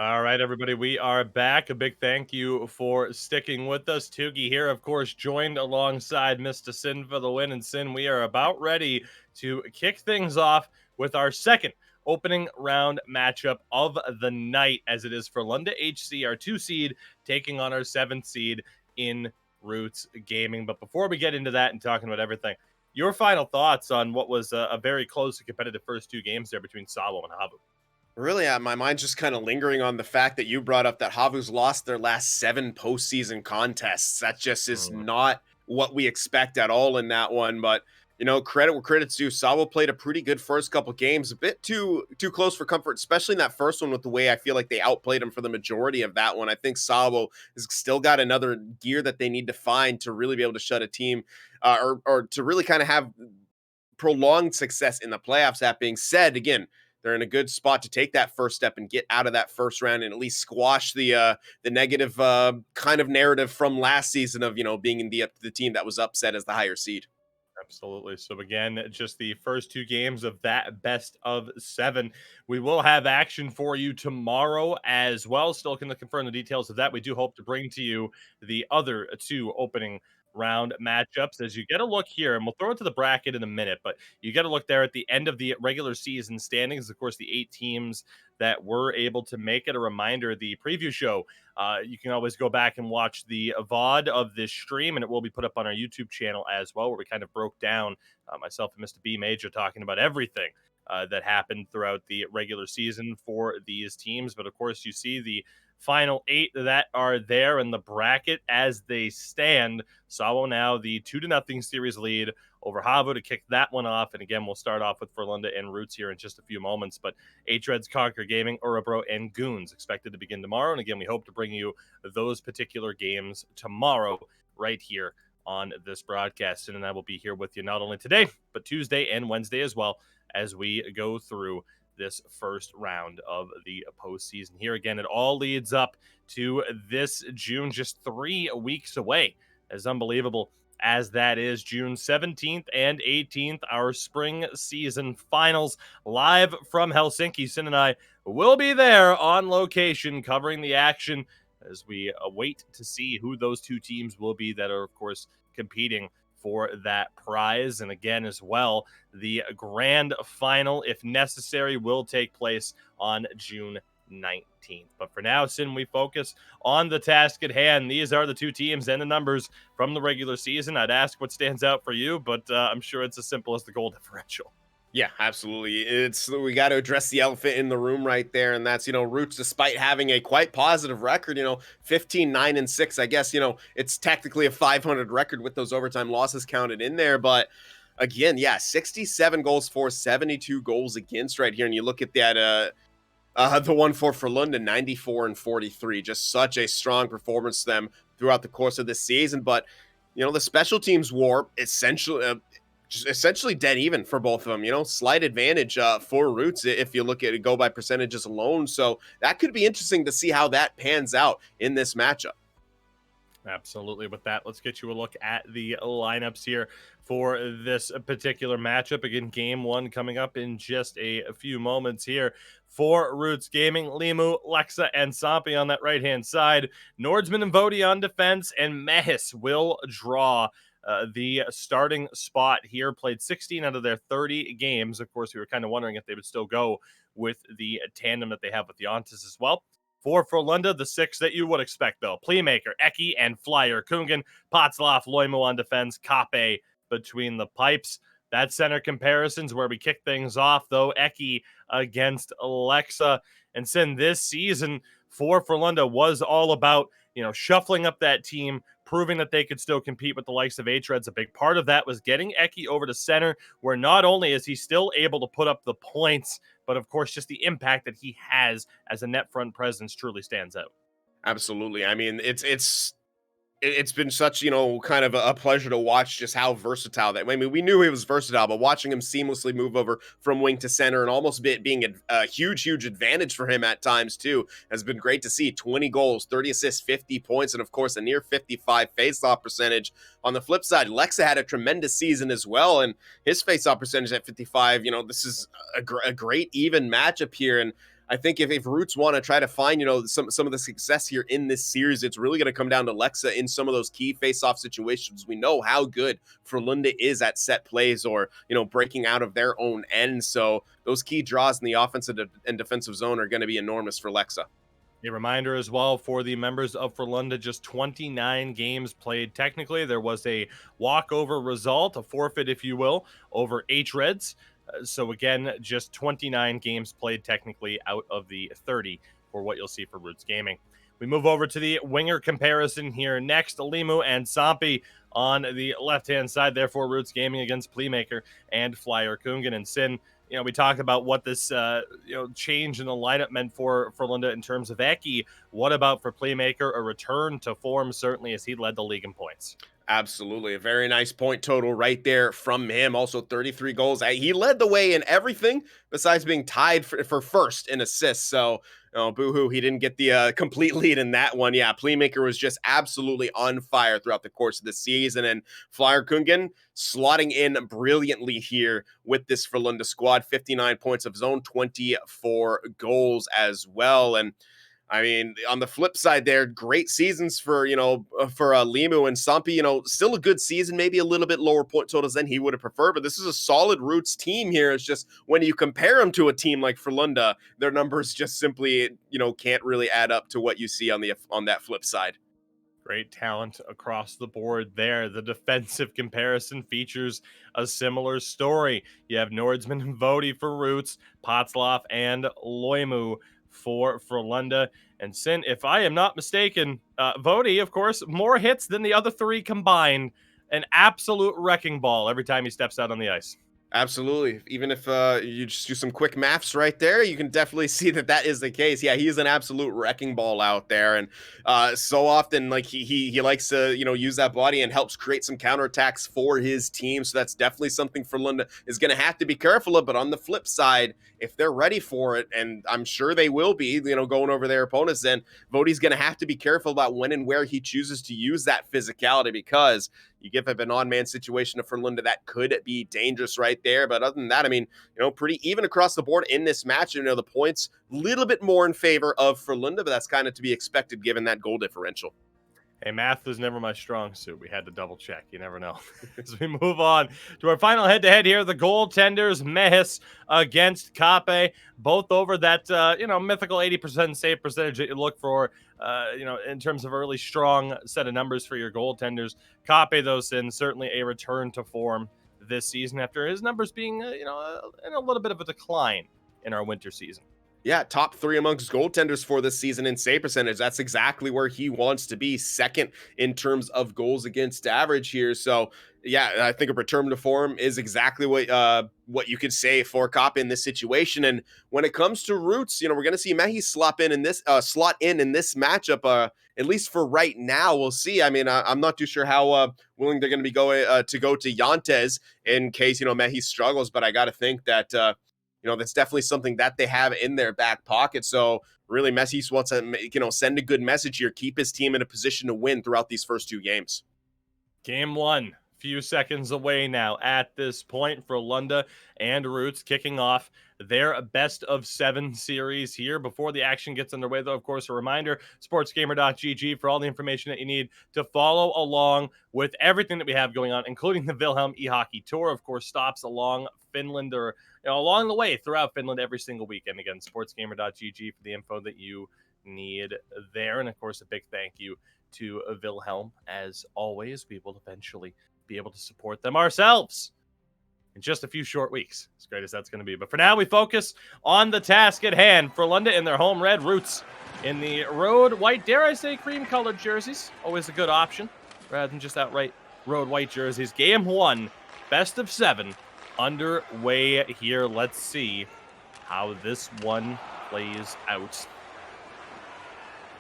All right, everybody, we are back. A big thank you for sticking with us. Tugi here, of course, joined alongside Mr. Sin for the win. And Sin, we are about ready to kick things off with our second opening round matchup of the night, as it is Frölunda HC, our 2 seed, taking on our 7th seed in Roots Gaming. But before we get into that and talking about everything, your final thoughts on what was a very close and competitive first 2 games there between Savo and Havu? Really, my mind's just kind of lingering on the fact that you brought up that Havu's lost their last 7 postseason contests. That just is Mm. not what we expect at all in that one. But credit where credit's due. Sabo played a pretty good first couple games, a bit too close for comfort, especially in that first one with the way I feel like they outplayed him for the majority of that one. I think Sabo has still got another gear that they need to find to really be able to shut a team, or to really kind of have prolonged success in the playoffs. That being said, again, they're in a good spot to take that first step and get out of that first round and at least squash the negative kind of narrative from last season of being in the team that was upset as the higher seed. Absolutely. So again, just the first 2 games of that best of 7. We will have action for you tomorrow as well. Still can confirm the details of that. We do hope to bring to you the other 2 opening round matchups as you get a look here, and we'll throw it to the bracket in a minute, but you get a look there at the end of the regular season standings. Of course, the 8 teams that were able to make it. A reminder, the preview show, you can always go back and watch the VOD of this stream, and it will be put up on our YouTube channel as well, where we kind of broke down, myself and Mr. B Major talking about everything that happened throughout the regular season for these teams. But of course, you see the final 8 that are there in the bracket as they stand. Sawo now the 2-0 series lead over Havu to kick that one off. And again, we'll start off with Frölunda and Roots here in just a few moments. But H-Reds, Conquer Gaming, Urabro, and Goons expected to begin tomorrow. And again, we hope to bring you those particular games tomorrow right here on this broadcast. And I will be here with you not only today, but Tuesday and Wednesday as well as we go through this first round of the postseason. Here again, it all leads up to this June, just 3 weeks away. As unbelievable as that is, June 17th and 18th, our spring season finals live from Helsinki. Sin and I will be there on location covering the action as we wait to see who those 2 teams will be that are, of course, competing for that prize. And again, as well, the grand final, if necessary, will take place on June 19th. But for now, Sin, we focus on the task at hand. These are the 2 teams and the numbers from the regular season. I'd ask what stands out for you, but I'm sure it's as simple as the goal differential. Yeah, absolutely. We got to address the elephant in the room right there, and that's Roots, despite having a quite positive record, 15-9-6. I guess it's technically a 500 record with those overtime losses counted in there, but again, yeah, 67 goals for, 72 goals against right here, and you look at that. The one for London, 94-43, just such a strong performance to them throughout the course of this season. But the special teams war essentially dead even for both of them. Slight advantage for Roots if you look at it, go by percentages alone. So that could be interesting to see how that pans out in this matchup. Absolutely. With that, let's get you a look at the lineups here for this particular matchup. Again, game 1 coming up in just a few moments here for Roots Gaming. Limu, Lexa, and Sampi on that right-hand side. Nordsman and Vodi on defense, and Mehis will draw the starting spot here. Played 16 out of their 30 games. Of course, we were kind of wondering if they would still go with the tandem that they have with the Ontas as well. For Frölunda, the 6 that you would expect, though. Playmaker, Eki, and Flyer. Kungan, Potzloff, Loimo on defense, Kape between the pipes. That center comparisons where we kick things off, though. Eki against Alexa. And Sin, this season for Frölunda was all about, shuffling up that team, proving that they could still compete with the likes of H-Reds. A big part of that was getting Eki over to center, where not only is he still able to put up the points, but of course, just the impact that he has as a net front presence truly stands out. Absolutely. I mean, it's been such, kind of a pleasure to watch just how versatile that. I mean, we knew he was versatile, but watching him seamlessly move over from wing to center and almost being a huge advantage for him at times too has been great to see. 20 goals, 30 assists, 50 points, and of course a near 55 faceoff percentage. On the flip side, Lexa had a tremendous season as well, and his faceoff percentage at 55. This is a great even matchup here, and I think if Roots want to try to find, some of the success here in this series, it's really going to come down to Lexa in some of those key face-off situations. We know how good Frölunda is at set plays or, breaking out of their own end. So those key draws in the offensive and defensive zone are going to be enormous for Lexa. A reminder as well for the members of Frölunda, just 29 games played. Technically, there was a walkover result, a forfeit, if you will, over H-Reds. So again, just 29 games played technically out of the 30 for what you'll see for Roots Gaming. We move over to the winger comparison here next. Limu and Sampi on the left-hand side, therefore Roots Gaming against Playmaker and Flyer Kungan. And Sin, we talked about what this, change in the lineup meant for Frölunda in terms of Eki. What about for Playmaker? A return to form, certainly, as he led the league in points. Absolutely. A very nice point total right there from him. Also 33 goals. He led the way in everything besides being tied for first in assists. So, boo-hoo, he didn't get the complete lead in that one. Yeah, Playmaker was just absolutely on fire throughout the course of the season. And Flyer Kungan slotting in brilliantly here with this Frölunda squad. 59 points of his own, 24 goals as well. And I mean, on the flip side there, great seasons for, Limu and Sampi, still a good season, maybe a little bit lower point totals than he would have preferred, but this is a solid Roots team here. It's just when you compare them to a team like Frölunda, their numbers just simply, can't really add up to what you see on that flip side. Great talent across the board there. The defensive comparison features a similar story. You have Nordsman and Vodi for Roots, Potzloff and Loimu for Frölunda. And Sin, if I am not mistaken, Vodi, of course, more hits than the other three combined. An absolute wrecking ball every time he steps out on the ice. Absolutely. Even if you just do some quick maths right there, you can definitely see that is the case. Yeah, he is an absolute wrecking ball out there, and so often, like he likes to use that body and helps create some counterattacks for his team. So that's definitely something Frölunda is going to have to be careful of. But on the flip side, if they're ready for it, and I'm sure they will be, going over their opponents, then Vodi's going to have to be careful about when and where he chooses to use that physicality, because you give up an on-man situation to Frölunda, that could be dangerous right there. But other than that, I mean, pretty even across the board in this match. The points a little bit more in favor of Frölunda, but that's kind of to be expected given that goal differential. Hey, math was never my strong suit. We had to double check. You never know. As we move on to our final head-to-head here, the goaltenders, Mehis against Kape, both over that, mythical 80% save percentage that you look for, in terms of a really strong set of numbers for your goaltenders. Kape, though, Sin, certainly a return to form this season after his numbers being, in a little bit of a decline in our winter season. Yeah, top 3 amongst goaltenders for this season in save percentage. That's exactly where he wants to be, second in terms of goals against average here. So, yeah, I think a return to form is exactly what you could say for Kopp in this situation. And when it comes to Roots, we're going to see Mehi slot in this matchup. At least for right now, we'll see. I mean, I'm not too sure how willing they're going to be going to go to Yantes in case Mehi struggles, but I got to think that. That's definitely something that they have in their back pocket. So really, Messi wants to, send a good message here, keep his team in a position to win throughout these first 2 games. Game 1, few seconds away now at this point for Frölunda and Roots kicking off their best of 7 series here. Before the action gets underway, though, of course, a reminder, sportsgamer.gg for all the information that you need to follow along with everything that we have going on, including the Wilhelm e-hockey tour. Of course, stops along Finland or along the way throughout Finland every single weekend. Again, sportsgamer.gg for the info that you need there. And of course, a big thank you to Wilhelm. As always, we will eventually be able to support them ourselves in just a few short weeks, as great as that's going to be. But for now, we focus on the task at hand. Frölunda in their home red, Roots in the road white, dare I say cream-colored jerseys. Always a good option, rather than just outright road white jerseys. Game 1, best of 7, underway here. Let's see how this one plays out.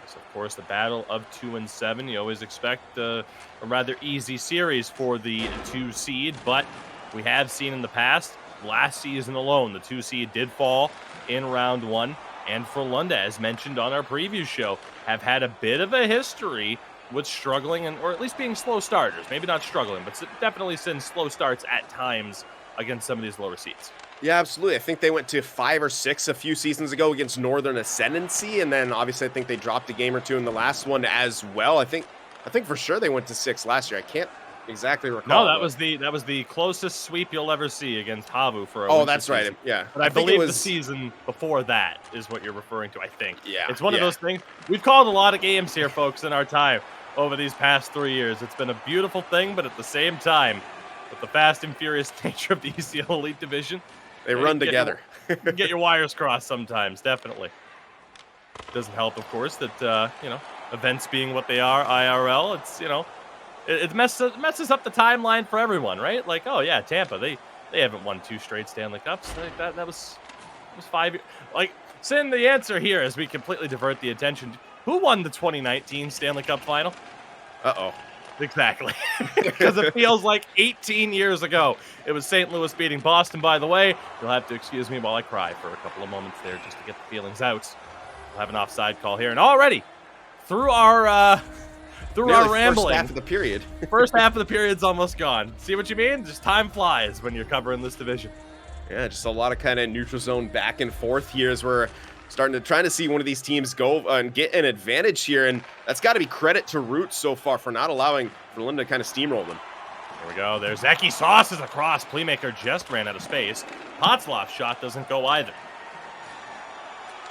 So, of course, the battle of 2 and 7. You always expect a rather easy series for the 2 seed, but we have seen in the past, last season alone, the 2 seed did fall in round 1. And Frölunda, as mentioned on our preview show, have had a bit of a history with struggling or at least being slow starters. Maybe not struggling, but definitely since slow starts at times against some of these lower seeds. Yeah, absolutely. I think they went to 5 or 6 a few seasons ago against Northern Ascendancy, and then obviously I think they dropped a game or two in the last one as well. I think for sure they went to 6 last year. I can't exactly No, recall. that was the closest sweep you'll ever see against Havu for a Oh, winter that's right. season. Yeah, But I think it believe the was. season before that is what you're referring to, I think. Yeah, It's one of yeah. those things. We've called a lot of games here, folks, in our time over these past 3 years. It's been a beautiful thing, but at the same time, with the fast and furious nature of the ECL Elite Division, They run together. You can get your wires crossed sometimes, definitely. Doesn't help, of course, that, events being what they are, IRL, it's, it messes up the timeline for everyone, right? Like, oh, yeah, Tampa, they haven't won 2 straight Stanley Cups. Like that was 5 years. Like, Sin, the answer here as we completely divert the attention. Who won the 2019 Stanley Cup final? Uh-oh. Exactly. Because it feels like 18 years ago. It was St. Louis beating Boston, by the way. You'll have to excuse me while I cry for a couple of moments there just to get the feelings out. We'll have an offside call here. And already, through our rambling. First half of the period. First half of the period's almost gone. See what you mean? Just time flies when you're covering this division. Yeah, just a lot of kind of neutral zone back and forth here as we're trying to see one of these teams go and get an advantage here, and that's got to be credit to Roots so far for not allowing Frölunda to kind of steamroll them. Here we go. There's Eki Sauces across. Playmaker just ran out of space. Potzloff's shot doesn't go either.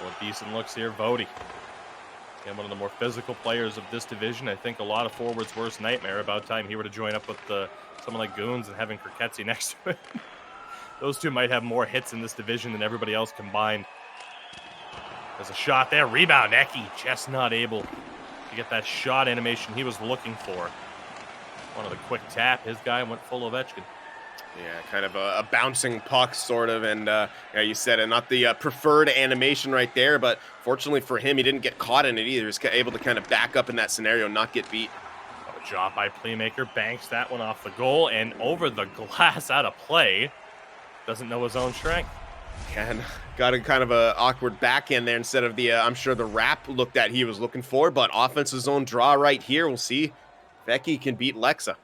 Well, decent looks here. Vody. Again, one of the more physical players of this division. I think a lot of forwards' worst nightmare. About time he were to join up with someone like Goons and having Kriketzi next to him. Those two might have more hits in this division than everybody else combined. There's a shot there. Rebound. Eki just not able to get that shot animation he was looking for. One of the quick tap. His guy went full Ovechkin. Yeah, kind of a bouncing puck, sort of, and yeah, you said it, not the preferred animation right there, but fortunately for him, he didn't get caught in it either. He was able to kind of back up in that scenario, not get beat. A job by Playmaker. Banks that one off the goal and over the glass out of play. Doesn't know his own strength. And got a kind of a awkward backhand there instead of the, I'm sure the wrap look that he was looking for, but offensive zone draw right here. We'll see if Eki can beat Lexa.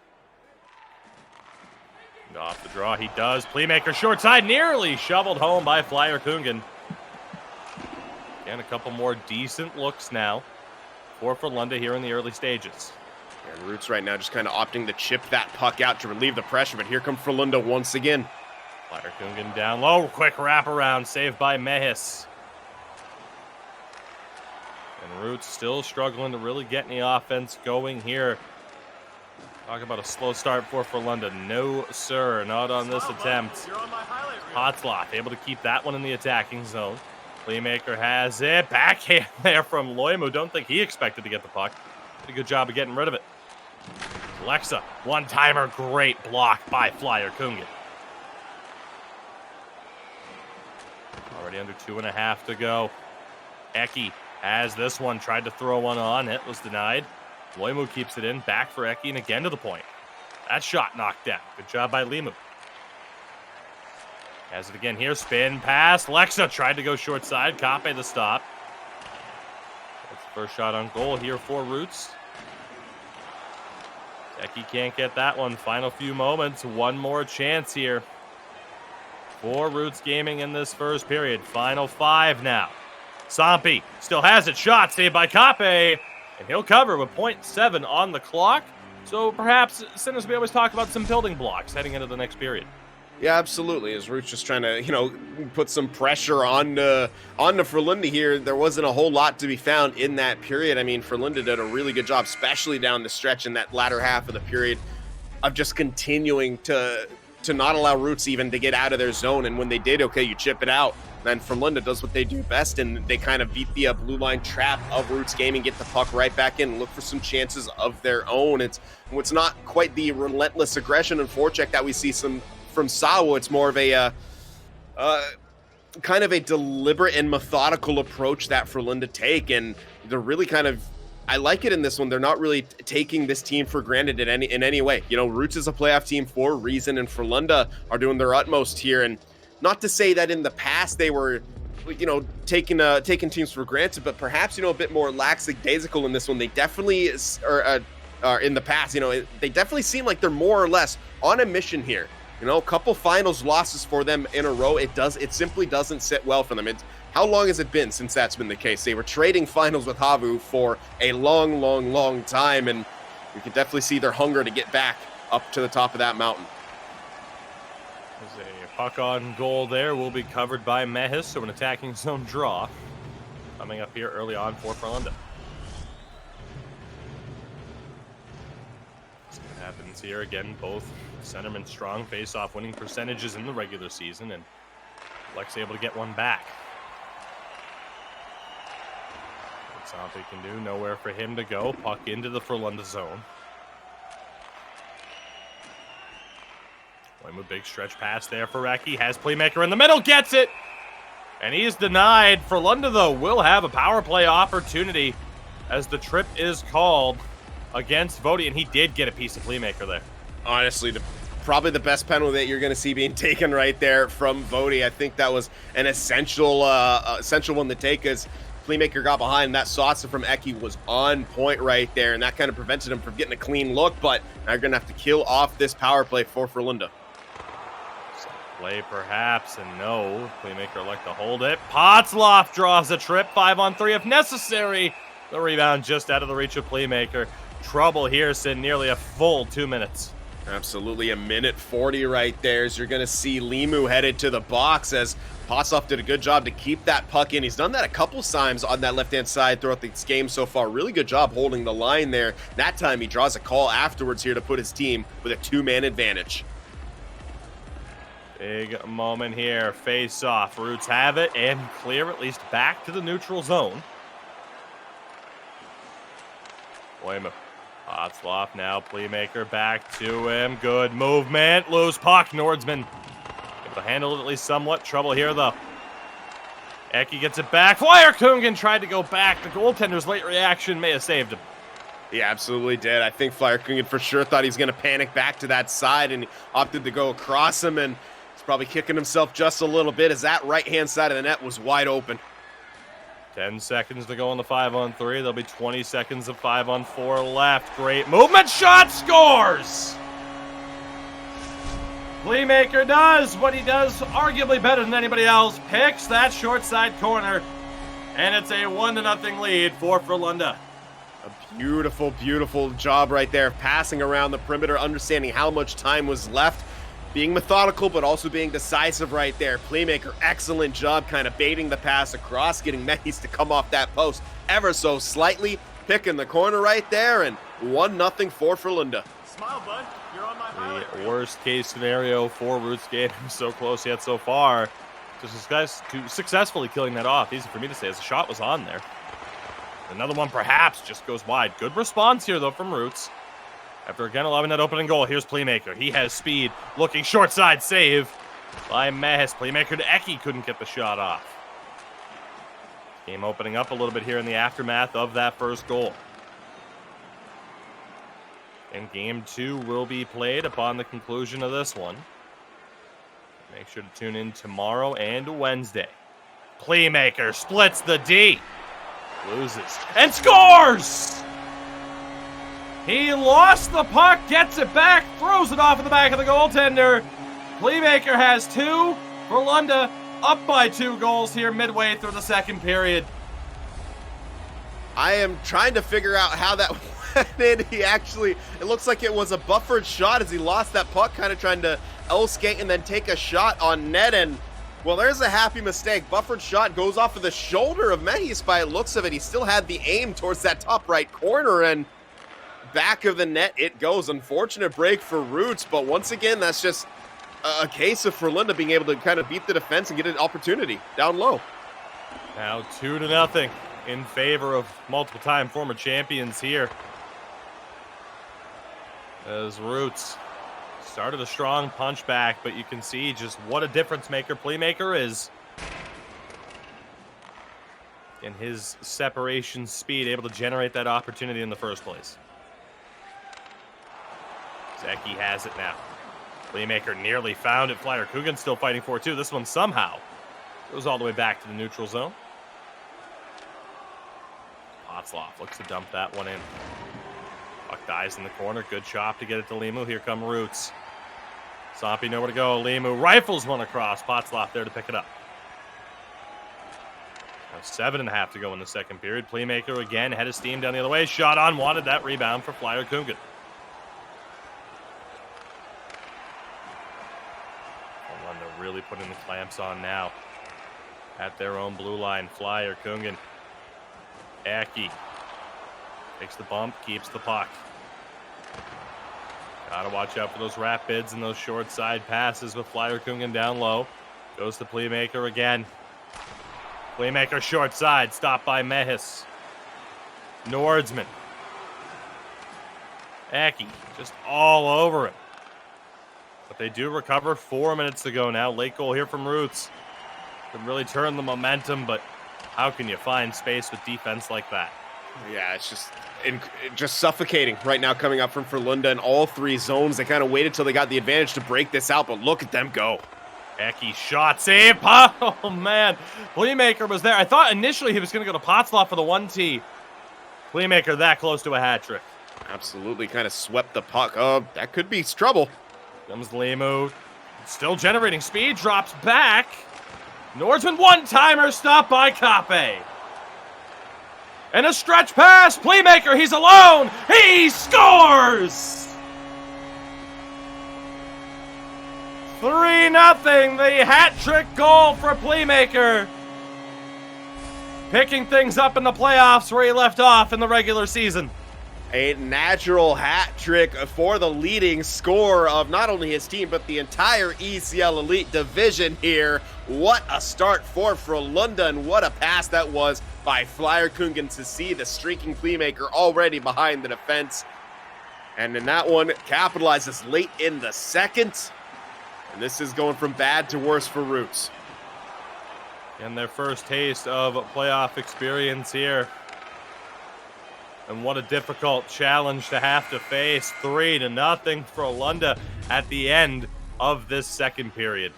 Off the draw, he does. Playmaker short side, nearly shoveled home by Flyer Kungan. And a couple more decent looks now for Frölunda here in the early stages. And Roots right now just kind of opting to chip that puck out to relieve the pressure, but here comes Frölunda once again. Flyer Kungan down low, quick wraparound, saved by Mehis. And Roots still struggling to really get any offense going here. Talk about a slow start for Frölunda. No, sir, not on this attempt. Potzloff able to keep that one in the attacking zone. Playmaker has it. Backhand there from Loimu. Don't think he expected to get the puck. Did a good job of getting rid of it. Lexa, one-timer, great block by Flyer Kungan. Already under 2.5 to go. Eki has this one, tried to throw one on. It was denied. Loimu keeps it in, back for Eki, and again to the point. That shot knocked down. Good job by Limu. Has it again here, spin pass. Lexa tried to go short side. Kape the stop. That's the first shot on goal here for Roots. Eki can't get that one. Final few moments. One more chance here for Roots Gaming in this first period. Final 5 now. Sampi still has it. Shot saved by Kape. And he'll cover with 0.7 on the clock. So perhaps, as we always talk about, some building blocks heading into the next period. Yeah, absolutely. As Roots just trying to, put some pressure on the Frölunda here. There wasn't a whole lot to be found in that period. I mean, Frölunda did a really good job, especially down the stretch in that latter half of the period, of just continuing to not allow Roots even to get out of their zone. And when they did, okay, you chip it out. Then Frölunda does what they do best, and they kind of beat the blue line trap of Roots Gaming, get the puck right back in, and look for some chances of their own. It's not quite the relentless aggression and forecheck that we see from Sawa. It's more of a kind of a deliberate and methodical approach that Frölunda take, and they're really kind of, I like it in this one. They're not really taking this team for granted in any way. Roots is a playoff team for a reason, and Frölunda are doing their utmost here. And not to say that in the past they were, taking teams for granted, but perhaps, a bit more lackadaisical in this one. They definitely are in the past, they definitely seem like they're more or less on a mission here. You know, a couple finals losses for them in a row. It simply doesn't sit well for them. How long has it been since that's been the case? They were trading finals with Havu for a long, long, long time, and you can definitely see their hunger to get back up to the top of that mountain. There's a puck on goal there. Will be covered by Mehis, so an attacking zone draw coming up here early on for Frölunda. See what happens here. Again, both centermen strong face-off winning percentages in the regular season, and Lex able to get one back. That's all he can do. Nowhere for him to go. Puck into the Frölunda zone. A big stretch pass there for Recchi. Has playmaker in the middle. Gets it. And he's denied. Frölunda, though, will have a power play opportunity as the trip is called against Vodi. And he did get a piece of playmaker there. Honestly, probably the best penalty that you're going to see being taken right there from Vodi. I think that was an essential one to take as playmaker got behind. And that saucer from Eki was on point right there. And that kind of prevented him from getting a clean look. But now you're going to have to kill off this power play for Frölunda. Play perhaps, and no. Playmaker elect to hold it. Potzloff draws a trip. 5-on-3 if necessary. The rebound just out of the reach of playmaker. Trouble here, Sid. Nearly a full 2 minutes. Absolutely, a minute 40 right there as you're going to see Limu headed to the box as Potzloff did a good job to keep that puck in. He's done that a couple times on that left-hand side throughout this game so far. Really good job holding the line there. That time he draws a call afterwards here to put his team with a 2-man advantage. Big moment here. Face off. Roots have it and clear at least back to the neutral zone. Waymo. Potzloff now. Playmaker back to him. Good movement. Loose puck. Nordsman able to handle it at least somewhat. Trouble here though. Eki gets it back. Flyer Kungen tried to go back. The goaltender's late reaction may have saved him. He absolutely did. I think Flyer Kungen for sure thought he was going to panic back to that side and opted to go across him, and probably kicking himself just a little bit as that right-hand side of the net was wide open. 10 seconds to go on the 5-on-3. There'll be 20 seconds of 5-on-4 left. Great movement. Shot. Scores! Playmaker does what he does arguably better than anybody else. Picks that short side corner. And it's a 1-0 lead for Frölunda. A beautiful, beautiful job right there. Passing around the perimeter, understanding how much time was left. Being methodical, but also being decisive right there. Playmaker, excellent job kind of baiting the pass across, getting Mehis to come off that post ever so slightly. Picking the corner right there, and 1-0 for Frölunda. Smile, bud. You're on my highlight The reel. worst case scenario for Roots getting so close yet so far. Just this guy's successfully killing that off. Easy for me to say as the shot was on there. Another one perhaps just goes wide. Good response here, though, from Roots. After again allowing that opening goal, here's Playmaker. He has speed. Looking short side save by Mehis. Playmaker to Eki couldn't get the shot off. Game opening up a little bit here in the aftermath of that first goal. And game 2 will be played upon the conclusion of this one. Make sure to tune in tomorrow and Wednesday. Playmaker splits the D. Loses. And scores! He lost the puck, gets it back, throws it off of the back of the goaltender. Playmaker has 2. Frölunda up by 2 goals here midway through the second period. I am trying to figure out how that went in. It looks like it was a buffered shot as he lost that puck, kind of trying to L-skate and then take a shot on net. And, well, there's a happy mistake. Buffered shot goes off of the shoulder of Mehis by the looks of it. He still had the aim towards that top right corner, and back of the net it goes. Unfortunate break for Roots, but once again, that's just a case of Frölunda being able to kind of beat the defense and get an opportunity down low. Now 2-0 in favor of multiple-time former champions here. As Roots started a strong punch back, but you can see just what a difference maker Playmaker is. And his separation speed, able to generate that opportunity in the first place. Zeki has it now. Playmaker nearly found it. Flyer Coogan still fighting for it too. This one somehow goes all the way back to the neutral zone. Potzloff looks to dump that one in. Puck dies in the corner. Good chop to get it to Limu. Here come Roots. Soppy nowhere to go. Limu rifles one across. Potzloff there to pick it up. Now 7.5 to go in the second period. Playmaker again, head of steam down the other way. Shot on, wanted that rebound for Flyer Kungen. Frölunda really putting the clamps on now. At their own blue line, Flyer Kungen. Aki takes the bump, keeps the puck. Gotta watch out for those rapids and those short side passes with Flyer Kungen down low. Goes to Playmaker again. Playmaker short side, stopped by Mehis. Nordsman. Aki just all over it. But they do recover. 4 minutes to go now. Late goal here from Roots. Can really turn the momentum, but how can you find space with defense like that? Yeah, it's just suffocating right now coming up from Frölunda in all three zones. They kind of waited till they got the advantage to break this out, but look at them go. Eki shot save. Oh, man. Playmaker was there. I thought initially he was going to go to Potzloff for the 1T. Playmaker that close to a hat trick. Absolutely kind of swept the puck. Oh, that could be trouble. Comes Limu. Still generating speed. Drops back. Nordsman one-timer stopped by Kape. And a stretch pass. Playmaker, he's alone. He scores! 3-0, the hat trick goal for Playmaker. Picking things up in the playoffs where he left off in the regular season. A natural hat trick for the leading scorer of not only his team, but the entire ECL Elite Division here. What a start for Frölunda, and what a pass that was by Flyer Kungen to see the streaking Playmaker already behind the defense. And in that one, capitalizes late in the second. And this is going from bad to worse for Roots. And their first taste of playoff experience here. And what a difficult challenge to have to face. 3-0 Frölunda at the end of this second period.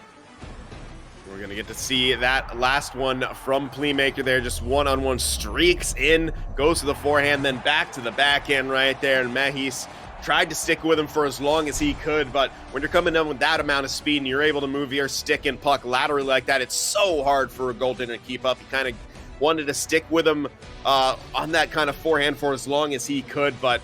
We're going to get to see that last one from Playmaker there. Just one-on-one streaks in, goes to the forehand, then back to the backhand right there. And Mehis tried to stick with him for as long as he could, but when you're coming in with that amount of speed and you're able to move your stick and puck laterally like that, it's so hard for a goaltender to keep up. He kind of wanted to stick with him on that kind of forehand for as long as he could, but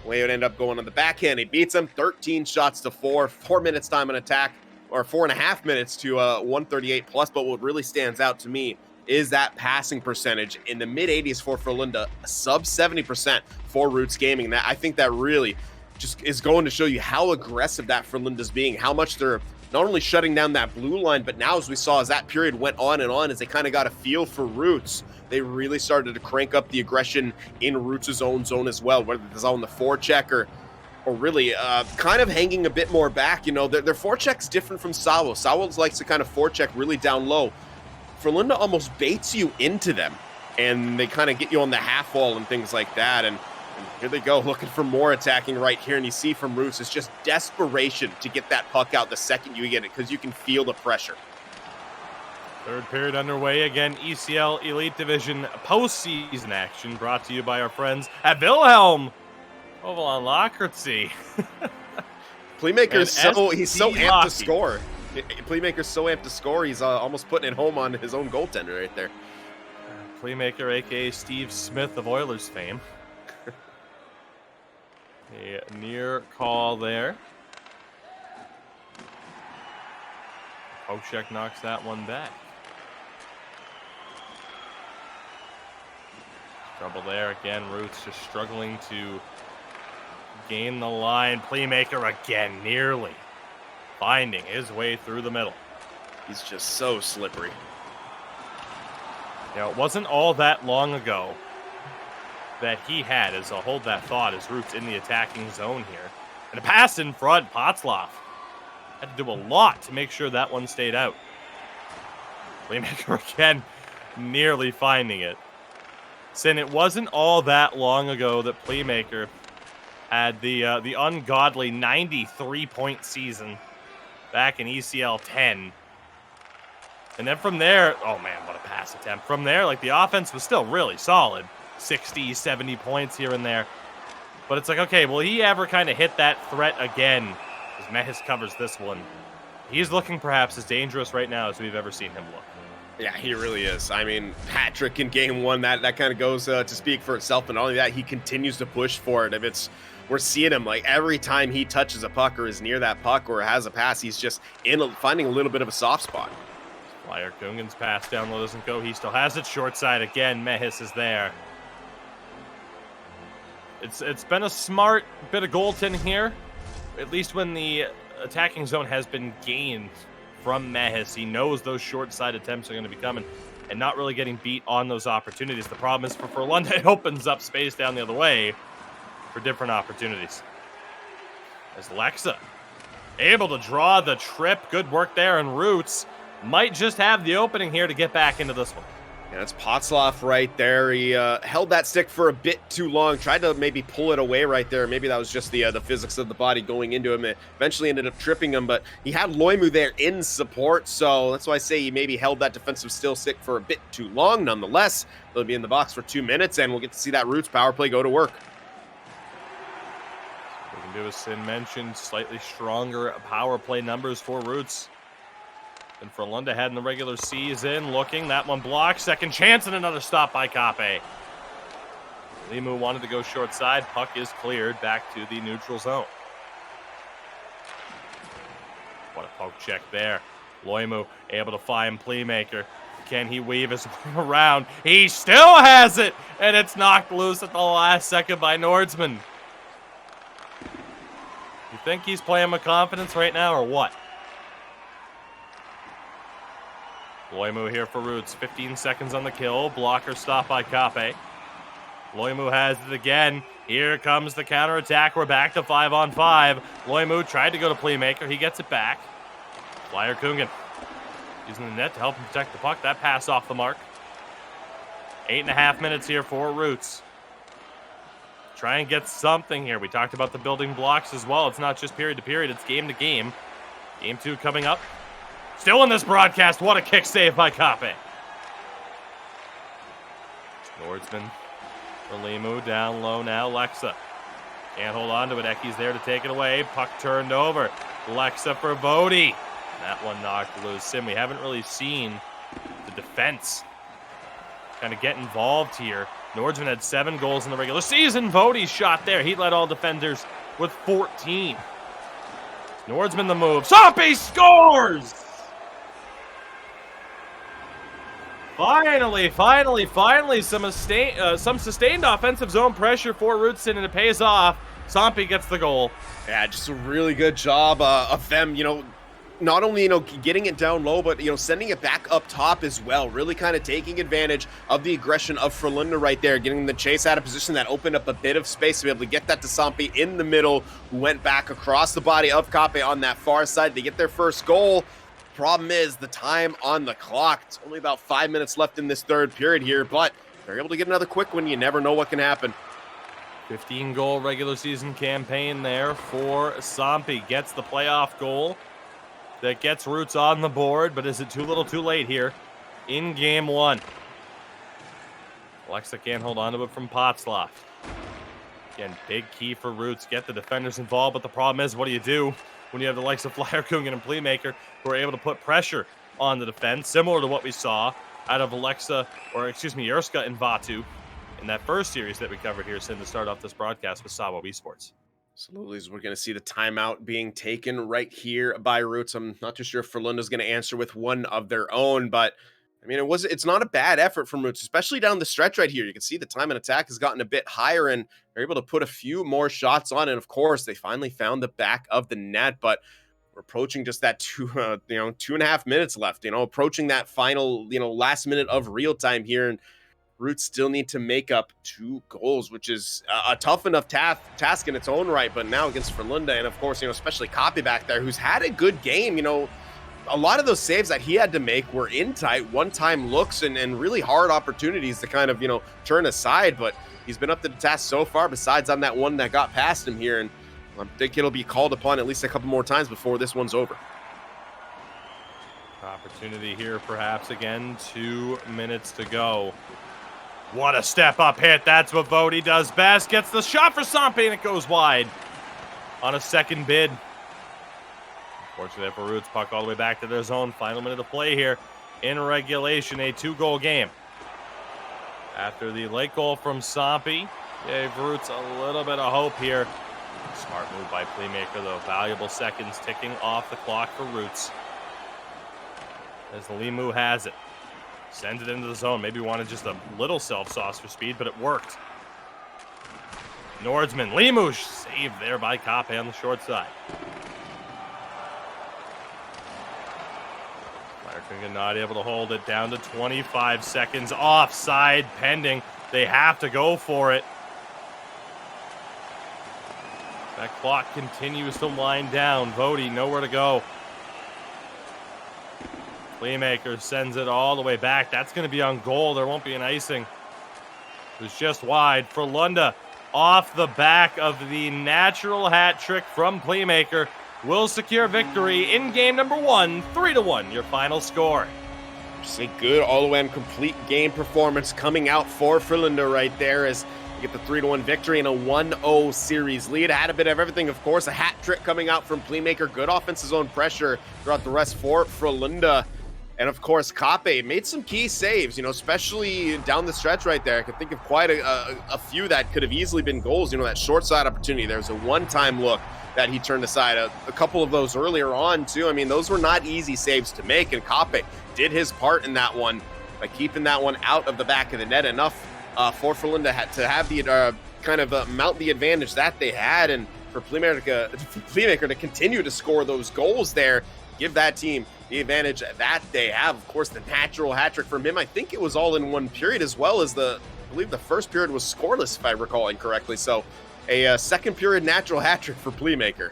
way it would end up going on the backhand. He beats him 13 shots to 4 minutes time on attack, or 4.5 minutes to 138 plus. But what really stands out to me is that passing percentage in the mid-80s for Frölunda, sub 70% for Roots Gaming. That I think that really just is going to show you how aggressive that Frölunda's being, how much they're not only shutting down that blue line, but now as we saw as that period went on and on, as they kind of got a feel for Roots, they really started to crank up the aggression in Roots' own zone as well, whether it's on the forecheck or really kind of hanging a bit more back. You know, their forecheck's different from Sawo. Sawo likes to kind of forecheck really down low. Frölunda almost baits you into them, and they kind of get you on the half wall and things like that. And here they go, looking for more attacking right here. And you see from Roots, it's just desperation to get that puck out the second you get it, because you can feel the pressure. Third period underway again. ECL Elite Division postseason action brought to you by our friends at Wilhelm Oval on Lockertsy. Playmaker's he's so amped hockey. to score. Playmaker's so amped to score, he's almost putting it home on his own goaltender right there. Playmaker, a.k.a. Steve Smith of Oilers fame. A near call there. Pochek knocks that one back. Trouble there again. Roots just struggling to gain the line. Playmaker again, nearly finding his way through the middle. He's just so slippery. Now, it wasn't all that long ago that he had, as I'll hold that thought, as Roots in the attacking zone here. And a pass in front, Potzloff had to do a lot to make sure that one stayed out. Playmaker again, nearly finding it. Sin, it wasn't all that long ago that Playmaker had the ungodly 93-point season back in ECL 10. And then from there, oh man, what a pass attempt. From there, like, the offense was still really solid. 60, 70 points here and there. But it's like, okay, will he ever kind of hit that threat again as Mehis covers this one. He's looking perhaps as dangerous right now as we've ever seen him look. Yeah, he really is. I mean, hat trick in game one, that kind of goes to speak for itself. And not only that, he continues to push for it. We're seeing him like every time he touches a puck or is near that puck or has a pass, he's just finding a little bit of a soft spot. Flyer Kungen's pass down low doesn't go. He still has it short side again. Mehis is there. It's been a smart bit of goaltending here, at least when the attacking zone has been gained from Mehis. He knows those short side attempts are going to be coming and not really getting beat on those opportunities. The problem is for Frölunda, it opens up space down the other way for different opportunities. As Lexa able to draw the trip. Good work there, and Roots might just have the opening here to get back into this one. Yeah, that's Potzloff right there. He held that stick for a bit too long, tried to maybe pull it away right there. Maybe that was just the physics of the body going into him. It eventually ended up tripping him, but he had Loimu there in support, so that's why I say he maybe held that defensive still stick for a bit too long. Nonetheless, they'll be in the box for 2 minutes, and we'll get to see that Roots power play go to work. We can do, as Sin mentioned, slightly stronger power play numbers for Roots than Frölunda had in the regular season. Looking, that one blocked. Second chance and another stop by Kape. Limu wanted to go short side. Puck is cleared back to the neutral zone. What a poke check there. Loimu able to find Playmaker. Can he weave his way around? He still has it! And it's knocked loose at the last second by Nordsman. You think he's playing with confidence right now or what? Loimu here for Roots. 15 seconds on the kill. Blocker stop by Kape. Loimu has it again. Here comes the counterattack. We're back to 5-on-5. Loimu tried to go to Playmaker. He gets it back. Flyer Kungen using the net to help him protect the puck. That pass off the mark. 8.5 minutes here for Roots. Try and get something here. We talked about the building blocks as well. It's not just period to period. It's game to game. Game 2 coming up. Still in this broadcast, what a kick save by Kape. Nordsman for Limu, down low now, Lexa. Can't hold on to it, Eki's there to take it away. Puck turned over. Lexa for Vody. That one knocked loose. Sim, we haven't really seen the defense kind of get involved here. Nordsman had 7 goals in the regular season. Vody's shot there. He led all defenders with 14. Nordsman the move. Soppe scores! Finally, some sustained offensive zone pressure for Rootson, and it pays off. Sompe gets the goal. Yeah, just a really good job of them, not only, getting it down low, but, sending it back up top as well. Really kind of taking advantage of the aggression of Frölunda right there, getting the chase out of position that opened up a bit of space to be able to get that to Sompe in the middle, who went back across the body of Kape on that far side. They get their first goal. Problem is the time on the clock. It's only about 5 minutes left in this third period here, but they're able to get another quick one. You never know what can happen. 15-goal regular season campaign there for Sompe. Gets the playoff goal that gets Roots on the board, but is it too little too late here in game 1? Alexa can't hold on to it from Potzloff. Again, big key for Roots. Get the defenders involved, but the problem is, what do you do when you have the likes of Flyer Kungen and Playmaker who are able to put pressure on the defense, similar to what we saw out of Yerska and Vatu in that first series that we covered here, Sin, to start off this broadcast with Sawa Esports. Absolutely. So we're going to see the timeout being taken right here by Roots. I'm not too sure if Frölunda's going to answer with one of their own, but I mean, it's not a bad effort from Roots, especially down the stretch right here. You can see the time and attack has gotten a bit higher, and they're able to put a few more shots on. And of course, they finally found the back of the net, but we're approaching just that 2.5 minutes left, approaching that final, last minute of real time here. And Roots still need to make up 2 goals, which is a tough enough task in its own right. But now against Frölunda, and of course, especially Kape back there, who's had a good game, a lot of those saves that he had to make were in tight, one-time looks and really hard opportunities to kind of, turn aside. But he's been up to the task so far, besides on that one that got past him here. And I think it'll be called upon at least a couple more times before this one's over. Opportunity here, perhaps, again. 2 minutes to go. What a step-up hit. That's what Vody does best. Gets the shot for Sompe, and it goes wide on a second bid. Fortunately for Roots, puck all the way back to their zone. Final minute of play here in regulation, a 2-goal game. After the late goal from Sampi, gave Roots a little bit of hope here. Smart move by Playmaker, though. Valuable seconds ticking off the clock for Roots. As Limu has it. Sends it into the zone. Maybe wanted just a little self-sauce for speed, but it worked. Nordsman, Limu saved there by Kape on the short side. Firefinger not able to hold it, down to 25 seconds. Offside pending. They have to go for it. That clock continues to wind down. Vody nowhere to go. Playmaker sends it all the way back. That's going to be on goal. There won't be an icing. It was just wide. Frölunda, off the back of the natural hat trick from Playmaker, will secure victory in game number 1, 3-1, your final score. Just a good all-around complete game performance coming out for Frölunda right there as you get the 3-1 victory and a 1-0 series lead. Had a bit of everything, of course. A hat trick coming out from Playmaker. Good offensive zone pressure throughout the rest for Frölunda. And of course, Kape made some key saves, especially down the stretch right there. I could think of quite a few that could have easily been goals. That short side opportunity. There was a one-time look that he turned aside. A couple of those earlier on, too. I mean, those were not easy saves to make, and Kape did his part in that one by keeping that one out of the back of the net enough for Frölunda to have the mount the advantage that they had, and for Playmaker to continue to score those goals there, give that team the advantage that they have. Of course, the natural hat trick from him. I think it was all in one period, as well as I believe the first period was scoreless, if I recall incorrectly. So a second period natural hat trick for Playmaker.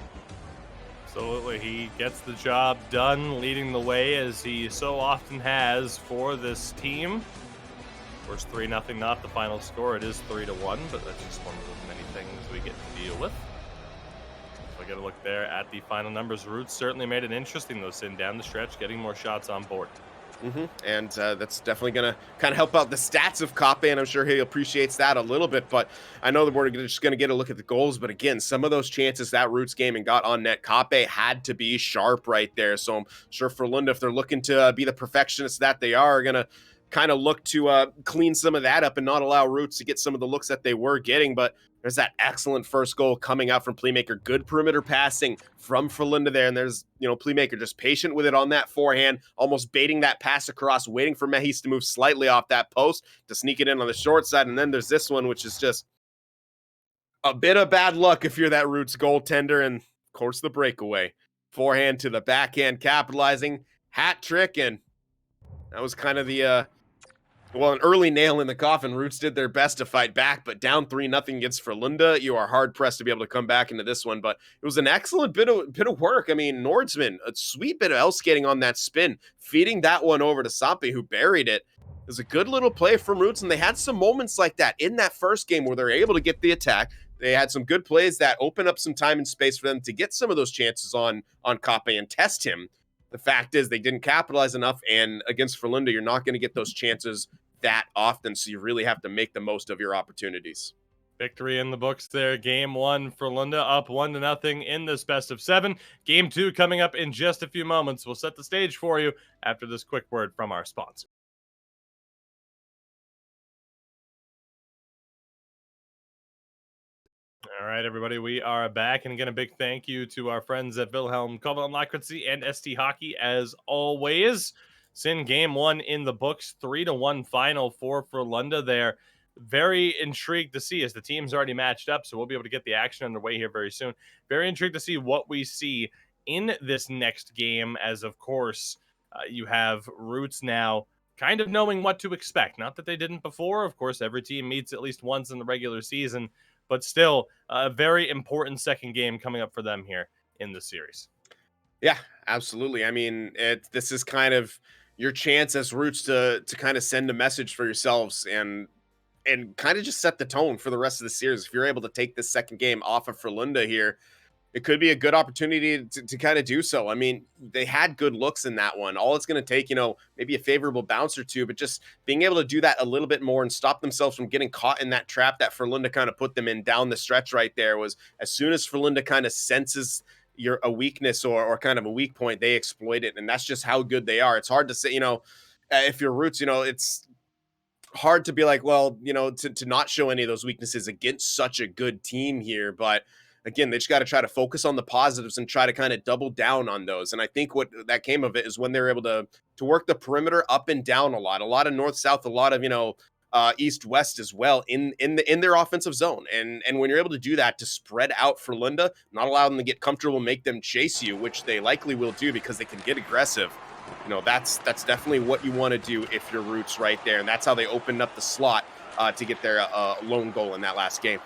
Absolutely. He gets the job done, leading the way as he so often has for this team. Of course, 3-0 not the final score. It is 3-1, but that's just one of the many things we get to deal with. So I got to look there at the final numbers. Roots certainly made it interesting, though, sitting down the stretch, getting more shots on board. And that's definitely going to kind of help out the stats of Kape, and I'm sure he appreciates that a little bit. But I know that we're just going to get a look at the goals. But again, some of those chances that Roots game and got on net, Kape had to be sharp right there. So I'm sure Frölunda, if they're looking to be the perfectionists that they are going to kind of look to clean some of that up and not allow Roots to get some of the looks that they were getting. But there's that excellent first goal coming out from Playmaker. Good perimeter passing from Frölunda there. And there's, Playmaker just patient with it on that forehand, almost baiting that pass across, waiting for Mejis to move slightly off that post to sneak it in on the short side. And then there's this one, which is just a bit of bad luck if you're that Roots goaltender. And of course, the breakaway. Forehand to the backhand, capitalizing, hat trick. And that was kind of an early nail in the coffin. Roots did their best to fight back, but down 3-0 against Frölunda, you are hard-pressed to be able to come back into this one. But it was an excellent bit of work. I mean, Nordsman, a sweet bit of L-skating on that spin, feeding that one over to Sampi, who buried it. It was a good little play from Roots, and they had some moments like that in that first game where they're able to get the attack. They had some good plays that open up some time and space for them to get some of those chances on Kape and test him. The fact is they didn't capitalize enough, and against Frölunda, you're not going to get those chances that often, so you really have to make the most of your opportunities. Victory in the books there. Game 1, Frölunda up 1-0 in this best of 7. Game 2 coming up in just a few moments. We'll set the stage for you after this quick word from our sponsor. All right, everybody, we are back. And again, a big thank you to our friends at Wilhelm Koval Lakritzi and ST Hockey as always. Sin game 1 in the books, 3-1 final for Frölunda there. Very intrigued to see, as the team's already matched up, so we'll be able to get the action underway here very soon. Very intrigued to see what we see in this next game, as of course you have Roots now kind of knowing what to expect. Not that they didn't before. Of course, every team meets at least once in the regular season, but still a very important second game coming up for them here in the series. Yeah, absolutely. I mean, this is kind of your chance as Roots to kind of send a message for yourselves and kind of just set the tone for the rest of the series. If you're able to take this second game off of Frölunda here, it could be a good opportunity to kind of do so. I mean, they had good looks in that one. All it's going to take, maybe a favorable bounce or two, but just being able to do that a little bit more and stop themselves from getting caught in that trap that Frölunda kind of put them in down the stretch right there was, as soon as Frölunda kind of senses you're a weakness or kind of a weak point, they exploit it, and that's just how good they are. It's hard to say, if you're Roots, it's hard to be like, well, to not show any of those weaknesses against such a good team here. But again, they just got to try to focus on the positives and try to kind of double down on those. And I think what that came of it is when they're able to work the perimeter up and down a lot of north south, a lot of east west as well in their offensive zone. And when you're able to do that, to spread out for Linda, not allow them to get comfortable, make them chase you, which they likely will do because they can get aggressive. That's definitely what you want to do if you're Roots right there. And that's how they opened up the slot to get their lone goal in that last game.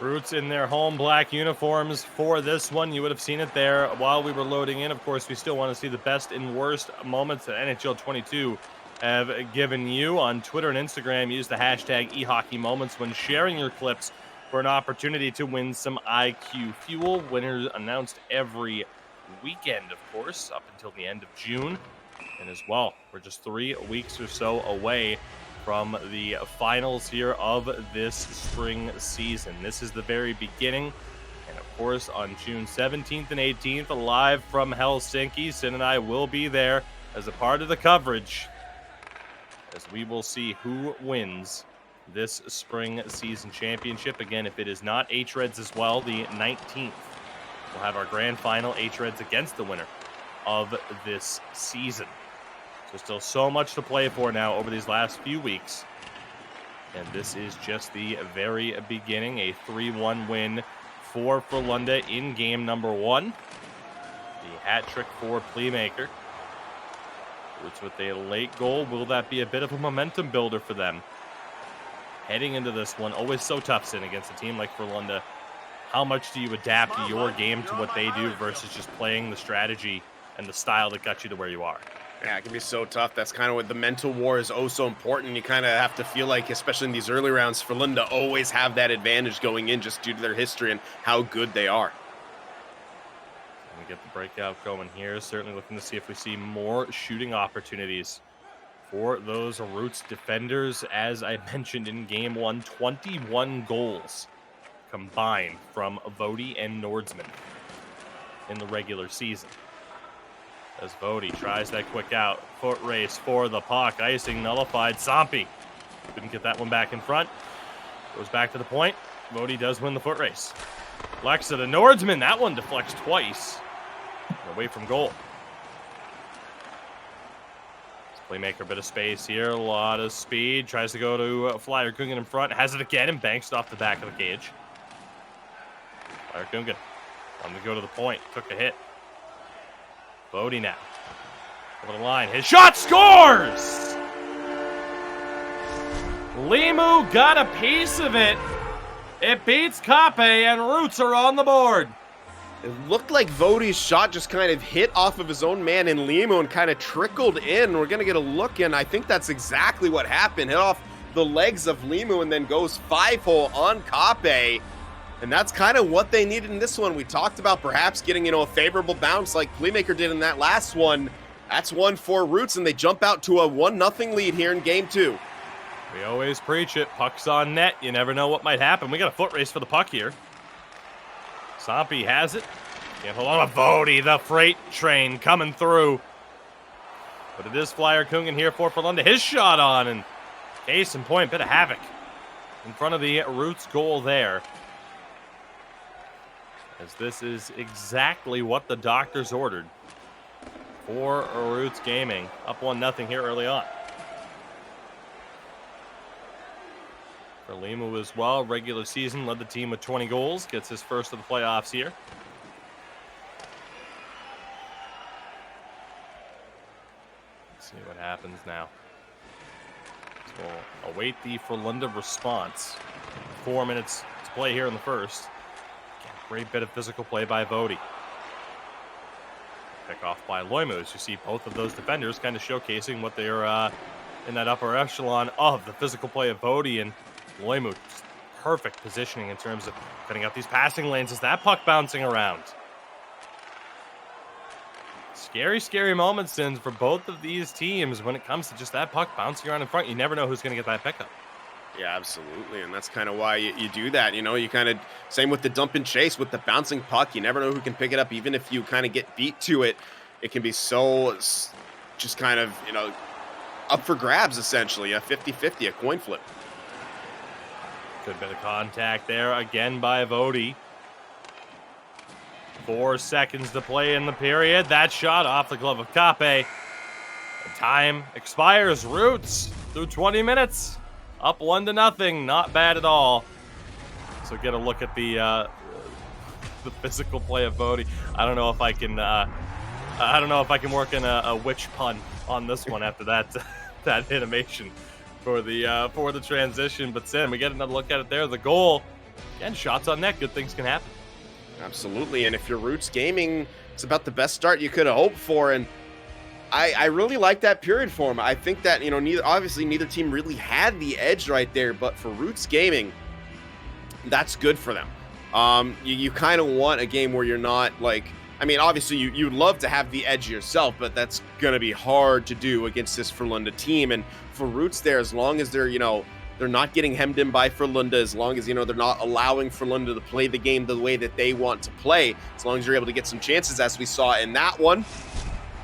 Roots in their home black uniforms for this one. You would have seen it there while we were loading in. Of course, we still want to see the best and worst moments that NHL 22 have given you. On Twitter and Instagram, use the hashtag eHockeyMoments when sharing your clips for an opportunity to win some IQ Fuel. Winners announced every weekend, of course, up until the end of June. And as well, we're just 3 weeks or so away from the finals here of this spring season. This is the very beginning. And of course, on June 17th and 18th, live from Helsinki, Sin and I will be there as a part of the coverage, as we will see who wins this spring season championship. Again, if it is not H-Reds as well, the 19th, we'll have our grand final, H-Reds against the winner of this season. So still so much to play for now over these last few weeks. And this is just the very beginning. A 3-1 win for Frölunda in game number 1. The hat trick for Playmaker. Roots with a late goal. Will that be a bit of a momentum builder for them? Heading into this one, always so tough, Sin, against a team like Frölunda. How much do you adapt your game to what they do versus just playing the strategy and the style that got you to where you are? Yeah, it can be so tough. That's kind of what the mental war is so important. You kind of have to feel like, especially in these early rounds, Frölunda always have that advantage going in just due to their history and how good they are. We get the breakout going here. Certainly looking to see if we see more shooting opportunities for those Roots defenders. As I mentioned in game 1, 21 goals combined from Vody and Nordsman in the regular season. As Vody tries that quick out. Foot race for the puck. Icing nullified. Sampi couldn't get that one back in front. Goes back to the point. Vody does win the foot race. Lexa to Nordsman. That one deflects twice. Away from goal. Playmaker, a bit of space here. A lot of speed. Tries to go to Flyer Kungen in front. Has it again and banks it off the back of the cage. Flyer Kungen on to go to the point. Took a hit. Vody now. Over the line. His shot scores! Limu got a piece of it. It beats Kape, and Roots are on the board. It looked like Vody's shot just kind of hit off of his own man in Limu and kind of trickled in. We're going to get a look in. I think that's exactly what happened. Hit off the legs of Limu and then goes 5-hole on Kape. And that's kind of what they needed in this one. We talked about perhaps getting, a favorable bounce like Playmaker did in that last one. That's one for Roots, and they jump out to a 1-0 lead here in game 2. We always preach it. Puck's on net. You never know what might happen. We got a foot race for the puck here. Sampi has it. Can't hold on to Vody. The freight train coming through. But it is Flyer Kungen here for Frölunda. His shot on, and case in point, bit of havoc in front of the Roots goal there. As this is exactly what the doctors ordered for Roots Gaming. Up 1-0 here early on. For Limu as well, regular season, led the team with 20 goals. Gets his first of the playoffs here. Let's see what happens now. So we'll await the Frölunda response. 4 minutes to play here in the first. Great bit of physical play by Vody. Pick off by Loimus. You see both of those defenders kind of showcasing what they're in that upper echelon of the physical play of Vody, and Loimus. Perfect positioning in terms of cutting out these passing lanes as that puck bouncing around. Scary, scary moments, Sins, for both of these teams when it comes to just that puck bouncing around in front. You never know who's going to get that pickup. Yeah, absolutely. And that's kind of why you do that. You know, you kind of, same with the dump and chase with the bouncing puck. You never know who can pick it up. Even if you kind of get beat to it, it can be just kind of, up for grabs, essentially. A 50-50, a coin flip. Good bit of contact there again by Vody. 4 seconds to play in the period. That shot off the glove of Kape. The time expires. Roots through 20 minutes. Up 1-0. Not bad at all. So get a look at the physical play of Vody. I don't know if I can work in a witch pun on this one after that that animation for the transition. But Sam, we get another look at it there. The goal. Again, shots on net. Good things can happen. Absolutely. And if you're Roots Gaming, it's about the best start you could have hoped for. And I really like that period for him. I think that, neither team really had the edge right there, but for Roots Gaming, that's good for them. You kind of want a game where you're not obviously you'd love to have the edge yourself, but that's going to be hard to do against this Frölunda team. And for Roots there, as long as they're not getting hemmed in by Frölunda, as long as, they're not allowing Frölunda to play the game the way that they want to play, as long as you're able to get some chances, as we saw in that one,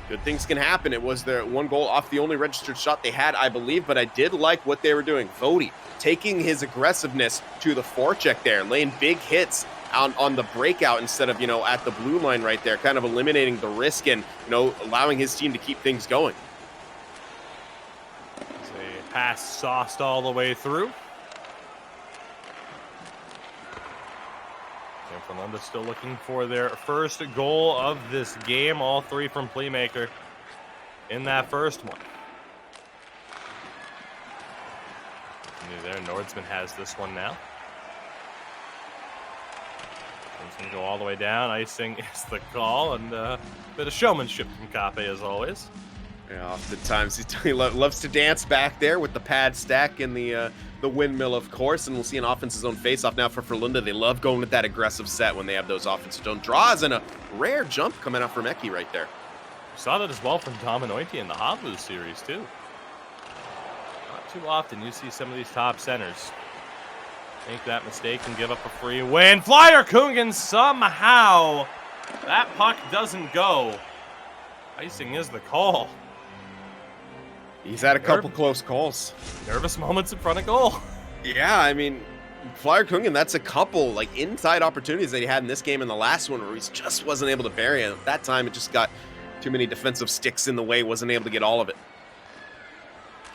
good things can happen. It was their one goal off the only registered shot they had, I believe, but I did like what they were doing. Vody taking his aggressiveness to the forecheck there, laying big hits on the breakout instead of, at the blue line right there, kind of eliminating the risk and, allowing his team to keep things going. Pass sauced all the way through. And Frölunda still looking for their first goal of this game. All 3 from Playmaker in that first one. There, Nordsman has this one now. He's going to go all the way down. Icing is the call, and a bit of showmanship from Kape as always. Yeah, oftentimes he loves to dance back there with the pad stack and the windmill, of course. And we'll see an offensive zone faceoff now for Frölunda. They love going with that aggressive set when they have those offensive zone draws, and a rare jump coming out from Eki right there. We saw that as well from Dominoiti in the Havlu series too. Not too often you see some of these top centers make that mistake and give up a free win. Flyer Kungen, somehow that puck doesn't go. Icing is the call. He's had a couple close calls. Nervous moments in front of goal. Yeah, I mean, Flyer Kungen, that's a couple inside opportunities that he had in this game and the last one where he just wasn't able to bury it. At that time, it just got too many defensive sticks in the way, wasn't able to get all of it.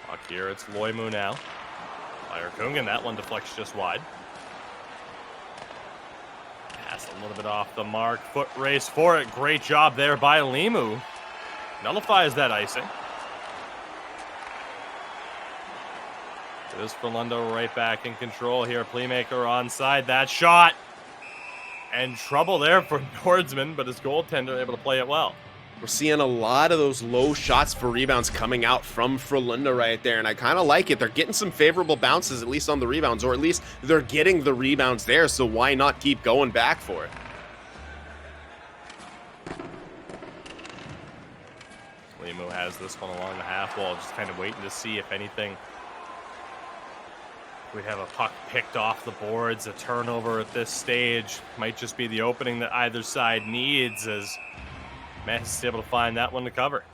Puck here, it's Loimu now. Flyer Kungen, that one deflects just wide. Pass a little bit off the mark. Foot race for it. Great job there by Limu. Nullifies that icing. It is Frölunda right back in control here. Playmaker onside. That shot. And trouble there for Nordsman, but his goaltender able to play it well. We're seeing a lot of those low shots for rebounds coming out from Frölunda right there, and I kind of like it. They're getting some favorable bounces, at least on the rebounds, or at least they're getting the rebounds there, so why not keep going back for it? Limu has this one along the half wall, just kind of waiting to see if anything. We have a puck picked off the boards, a turnover at this stage. Might just be the opening that either side needs, as Mess is able to find that one to cover.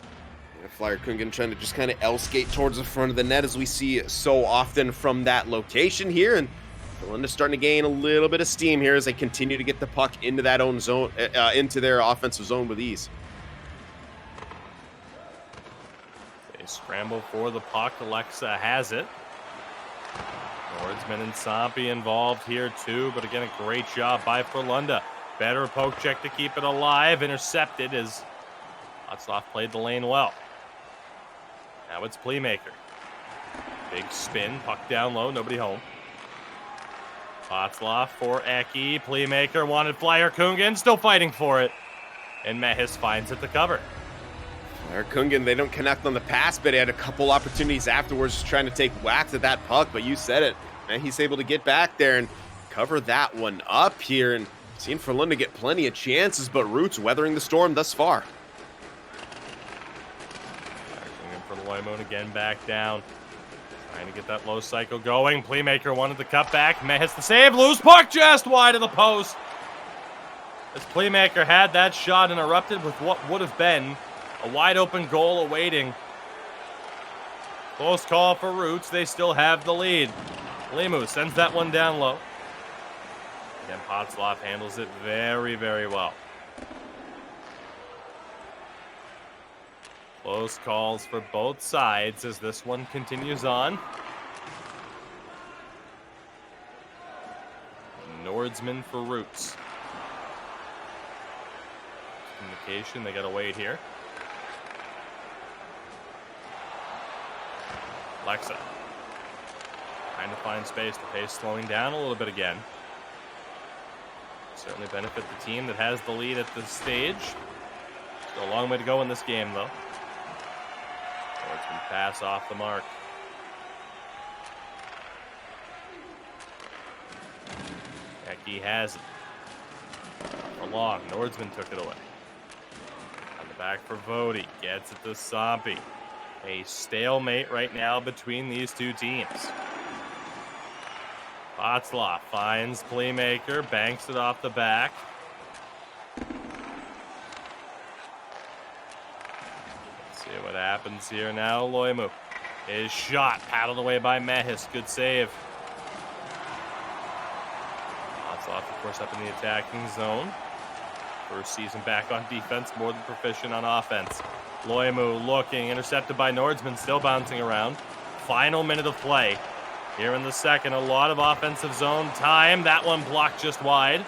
Yeah, Flyer Kungen trying to just kind of L-skate towards the front of the net, as we see so often from that location here. And Frölunda's starting to gain a little bit of steam here as they continue to get the puck into that own zone, into their offensive zone with ease. They scramble for the puck. Alexa has it. Nordsman and Sampi involved here too, but again, a great job by Frölunda. Better poke check to keep it alive. Intercepted as Hotzloff played the lane well. Now it's Playmaker. Big spin, puck down low, nobody home. Hotzloff for Eki. Playmaker wanted Flyer Kungen, still fighting for it. And Mehis finds it to cover. Flyer Kungen, they don't connect on the pass, but he had a couple opportunities afterwards just trying to take whacks at that puck, but you said it. And he's able to get back there and cover that one up here. And seen Frölunda get plenty of chances, but Roots weathering the storm thus far. For Loimon again back down. Trying to get that low cycle going. Playmaker wanted the cutback. May hits the save. Loose puck just wide of the post. This Playmaker had that shot interrupted with what would have been a wide open goal awaiting. Close call for Roots. They still have the lead. Limu sends that one down low. Again, Potzloff handles it very, very well. Close calls for both sides as this one continues on. Nordsman for Roots. Communication, they gotta wait here. Lexa. Trying to find space. The pace slowing down a little bit again. Certainly benefit the team that has the lead at this stage. Still a long way to go in this game, though. Nordsman pass off the mark. Eki has it. For long. Nordsman took it away. On the back for Vody. Gets it to Sampi. A stalemate right now between these two teams. Potzloff finds Playmaker, banks it off the back. Let's see what happens here now. Loimu. His shot paddled away by Mehis. Good save. Potzloff, of course, up in the attacking zone. First season back on defense, more than proficient on offense. Loimu looking, intercepted by Nordsman, still bouncing around. Final minute of play. Here in the second, a lot of offensive zone time. That one blocked just wide.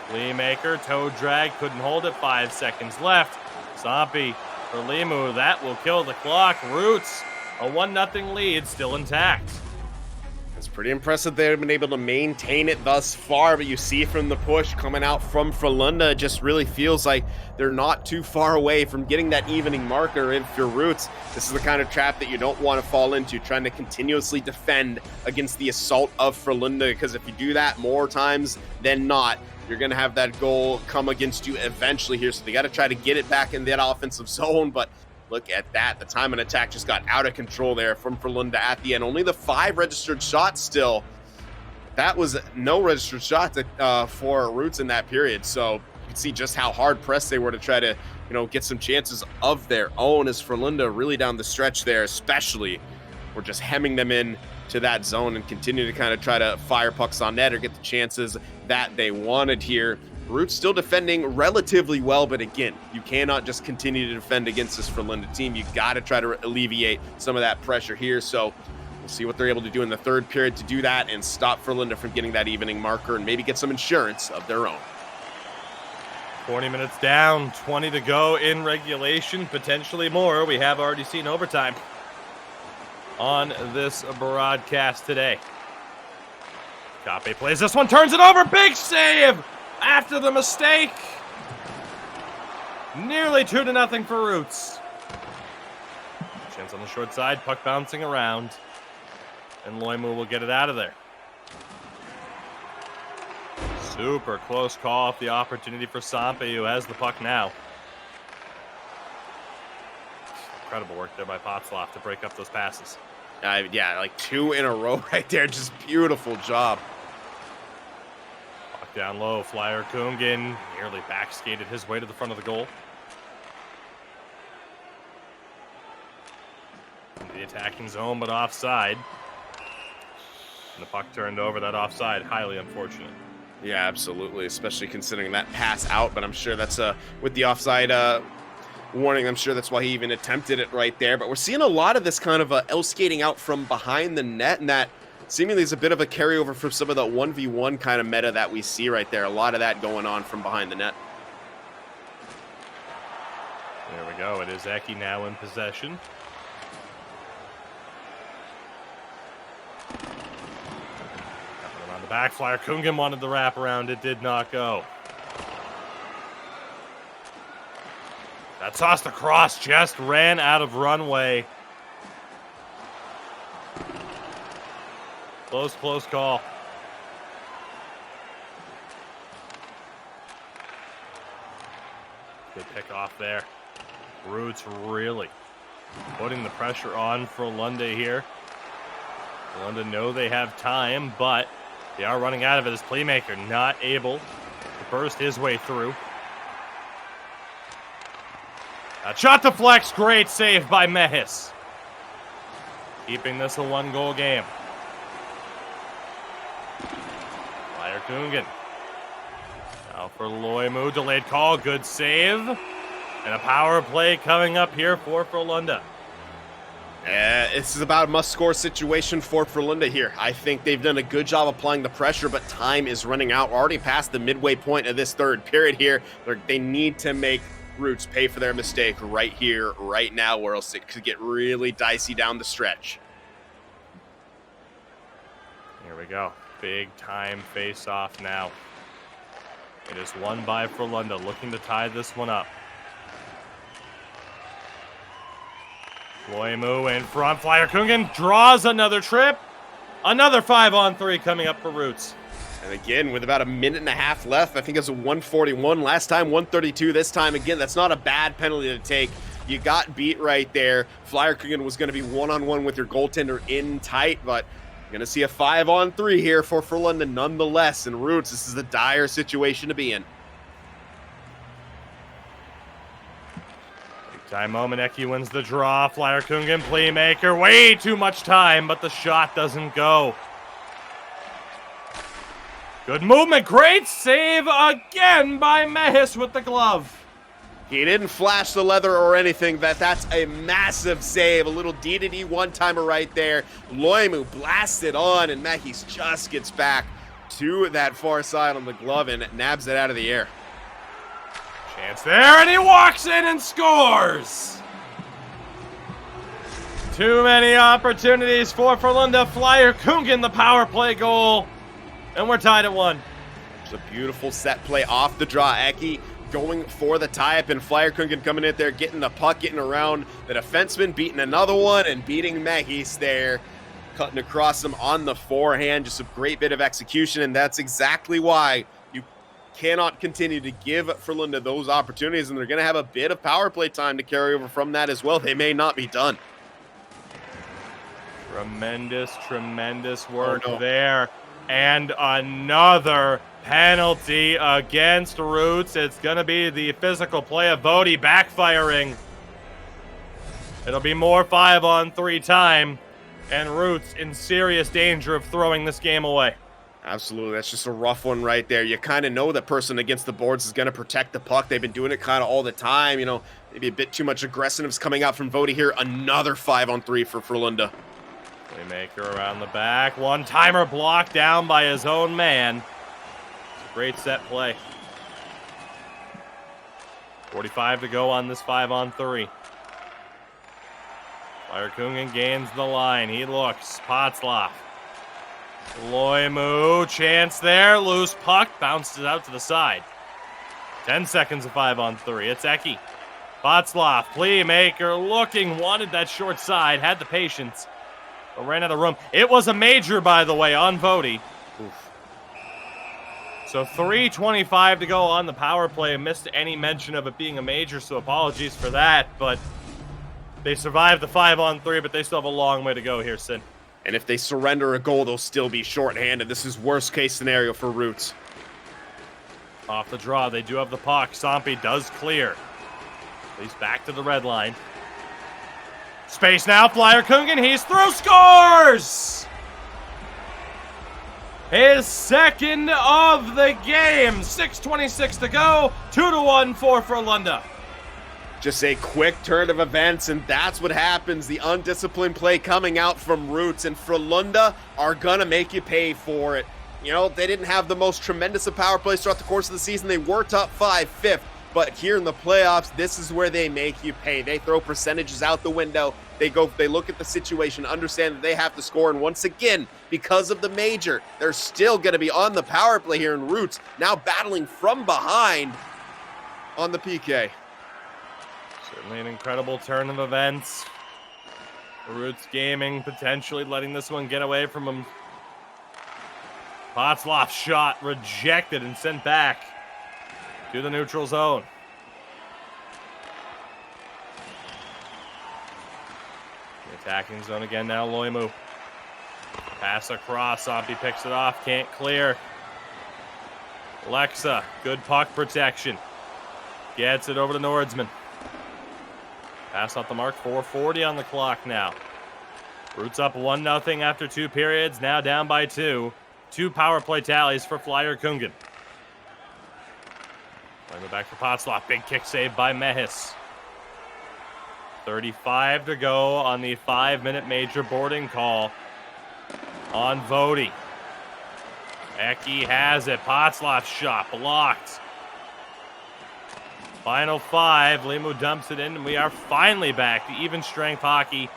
Playmaker, toe drag, couldn't hold it. 5 seconds left. Sampi for Limu, that will kill the clock. Roots, a 1-0 lead, still intact. It's pretty impressive they've been able to maintain it thus far, but you see from the push coming out from Frölunda, it just really feels like they're not too far away from getting that evening marker. If you're Roots, this is the kind of trap that you don't want to fall into, trying to continuously defend against the assault of Frölunda, because if you do that more times than not, you're going to have that goal come against you eventually here, so they got to try to get it back in that offensive zone, but look at that. The time and attack just got out of control there from Frölunda at the end. Only the 5 registered shots still. That was no registered shots for Roots in that period. So you can see just how hard pressed they were to try to, get some chances of their own, as Frölunda really down the stretch there, especially, were just hemming them in to that zone and continue to kind of try to fire pucks on net or get the chances that they wanted here. Roots still defending relatively well, but again, you cannot just continue to defend against this Frölunda team. You got to try to alleviate some of that pressure here. So we'll see what they're able to do in the third period to do that and stop Frölunda from getting that evening marker and maybe get some insurance of their own. 20 minutes down, 20 to go in regulation, potentially more. We have already seen overtime on this broadcast today. Kape plays this one, turns it over, big save! After the mistake, nearly 2-0 for Roots. Chance on the short side, puck bouncing around, and Loimu will get it out of there. Super close call off the opportunity for Sampi, who has the puck now. Incredible work there by Potzloff to break up those passes. Yeah, like 2 in a row right there. Just beautiful job. Down low, Flyer Kungen nearly backskated his way to the front of the goal. Into the attacking zone, but offside. And the puck turned over, that offside, highly unfortunate. Yeah, absolutely, especially considering that pass out, but I'm sure that's with the offside warning, I'm sure that's why he even attempted it right there. But we're seeing a lot of this kind of L-skating out from behind the net, and that seemingly is a bit of a carryover from some of the 1v1 kind of meta that we see right there. A lot of that going on from behind the net. There we go. It is Eki now in possession. Around the back, Flyer Kungen wanted the wrap around. It did not go. That tossed across, just ran out of runway. Close call. Good pick off there. Roots really putting the pressure on Frölunda here. Frölunda know they have time, but they are running out of it as playmaker not able to burst his way through. A shot deflects, great save by Mehis. Keeping this a 1-goal game. Flyer Kungen. Now for Loimu, delayed call, good save. And a power play coming up here for Frölunda. This is about a must-score situation for Frölunda here. I think they've done a good job applying the pressure, but time is running out. We're already past the midway point of this third period here. They need to make Roots pay for their mistake right here, right now, or else it could get really dicey down the stretch. Here we go. Big time face-off now. It is won by Frölunda, looking to tie this one up. Loimu in front. Flyer Kungen draws another trip. Another 5-on-3 coming up for Roots. And again, with about a minute and a half left, I think it's a 141. Last time, 132. This time, again, that's not a bad penalty to take. You got beat right there. Flyer Kungen was going to be one-on-one with your goaltender in tight, but you're going to see a 5-on-3 here for Frölunda nonetheless. And Roots, this is a dire situation to be in. Time moment, Eki wins the draw. Flyer Kungen, playmaker, way too much time, but the shot doesn't go. Good movement, great save again by Mehis with the glove. He didn't flash the leather or anything. That's a massive save. A little D-to-D one-timer right there. Loimu blasted on, and Mehis just gets back to that far side on the glove and nabs it out of the air. Chance there, and he walks in and scores! Too many opportunities for Frölunda. Flyer Kungen, the power play goal. And we're tied at 1. It's a beautiful set play off the draw. Eki going for the tie-up, and Flyer Kungen coming in there, getting the puck, getting around the defenseman, beating another one, and beating Mehis there. Cutting across him on the forehand. Just a great bit of execution, and that's exactly why you cannot continue to give Frölunda those opportunities, and they're going to have a bit of power play time to carry over from that as well. They may not be done. Tremendous work there. And another penalty against Roots. It's going to be the physical play of Vody backfiring. It'll be more 5-on-3 time, and Roots in serious danger of throwing this game away. Absolutely. That's just a rough one right there. You kind of know that person against the boards is going to protect the puck. They've been doing it kind of all the time. You know, maybe a bit too much aggressiveness coming out from Vody here. Another 5-on-3 for Frölunda. Playmaker around the back. One-timer blocked down by his own man. It's a great set play. 45 to go on this 5-on-3. Flyer Kungen gains the line. He looks. Potzloff. Loimu. Chance there. Loose puck. Bounces out to the side. 10 seconds of 5-on-3. It's Eki. Potzloff. Playmaker looking. Wanted that short side. Had the patience. But ran out of room. It was a major, by the way, on Vody. Oof. So 3:25 to go on the power play. Missed any mention of it being a major, so apologies for that. But they survived the 5-on-3, but they still have a long way to go here, Sin. And if they surrender a goal, they'll still be shorthanded. This is worst-case scenario for Roots. Off the draw, they do have the puck. Sampi does clear. He's back to the red line. Space now, Flyer Kungen, he's through, scores! His second of the game. 6:26 to go, 2-1 for Frölunda. Just a quick turn of events, and that's what happens. The undisciplined play coming out from Roots, and Frölunda are going to make you pay for it. You know, they didn't have the most tremendous of power plays throughout the course of the season. They were top 5, 5th. But here in the playoffs, this is where they make you pay. They throw percentages out the window. They look at the situation, understand that they have to score. And once again, because of the major, they're still going to be on the power play here in Roots, now battling from behind on the PK. Certainly an incredible turn of events. Roots Gaming potentially letting this one get away from them. Potzloff shot rejected and sent back to the neutral zone. The attacking zone again now, Loimu. Pass across. Zombie picks it off. Can't clear. Lexa, good puck protection. Gets it over to Nordsman. Pass off the mark. 4:40 on the clock now. Roots up 1-0 after 2 periods. Now down by 2. 2 power play tallies for Flyer Kungen. Playing it back for Potsloff. Big kick save by Mehis. 35 to go on the 5-minute major boarding call on Vody. Eki has it. Potsloff's shot blocked. Final 5. Limu dumps it in, and we are finally back to even strength hockey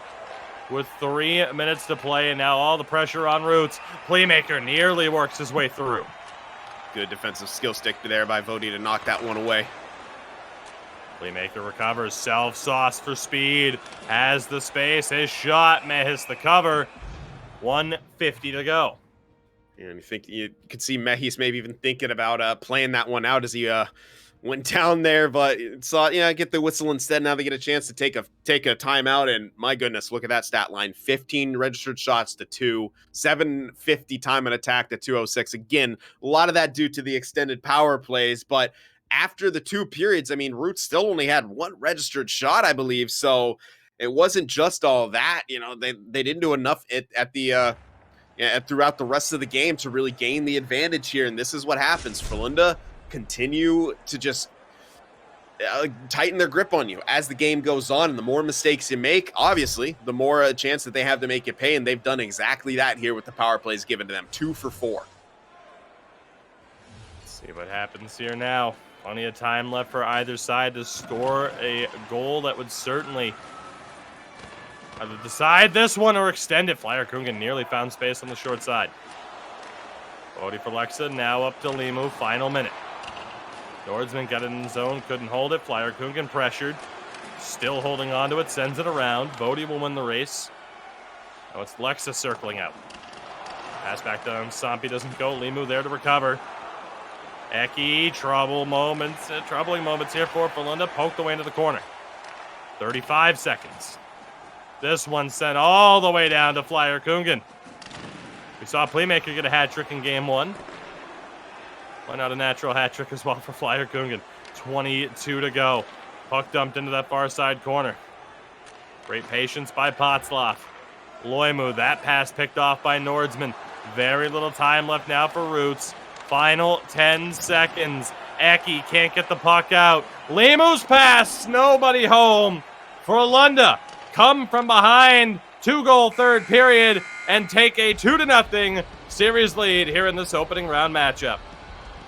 with 3 minutes to play, and now all the pressure on Roots. Playmaker nearly works his way through. Good defensive skill stick there by Vody to knock that one away. Playmaker recovers. Self-sauce for speed. Has the space. His shot. Mehis the cover. 1:50 to go. And you could see Mehis maybe even thinking about playing that one out as he went down there, but saw get the whistle instead. Now they get a chance to take a timeout, and my goodness, look at that stat line: 15 registered shots to 2, 750 time and attack to 206. Again, a lot of that due to the extended power plays, but after the 2 periods, I mean, Roots still only had 1 registered shot, I believe. So it wasn't just all that. They didn't do enough throughout the rest of the game to really gain the advantage here, and this is what happens. Frölunda continue to just tighten their grip on you as the game goes on, and the more mistakes you make, obviously, the more a chance that they have to make you pay, and they've done exactly that here with the power plays given to them. 2 for 4. Let's see what happens here now. Plenty of time left for either side to score a goal that would certainly either decide this one or extend it. Flyer Kungen nearly found space on the short side. Bodie for Lexa, now up to Limu, final minute. Nordsman got it in the zone, couldn't hold it. Flyer Kungen pressured, still holding on to it, sends it around. Bodie will win the race. Now it's Lexa circling out. Pass back down, Sampi doesn't go. Limu there to recover. Eki, troubling moments here for Frölunda. Poked away into the corner. 35 seconds. This one sent all the way down to Flyer Kungen. We saw Playmaker get a hat trick in game 1. Why not a natural hat trick as well for Flyer Kungen? 22 to go. Puck dumped into that far side corner. Great patience by Potsloff. Loimu, that pass picked off by Nordsman. Very little time left now for Roots. Final 10 seconds. Eki can't get the puck out. Limu's pass, nobody home. Frölunda come from behind, 2-goal third period, and take a 2-0 series lead here in this opening round matchup.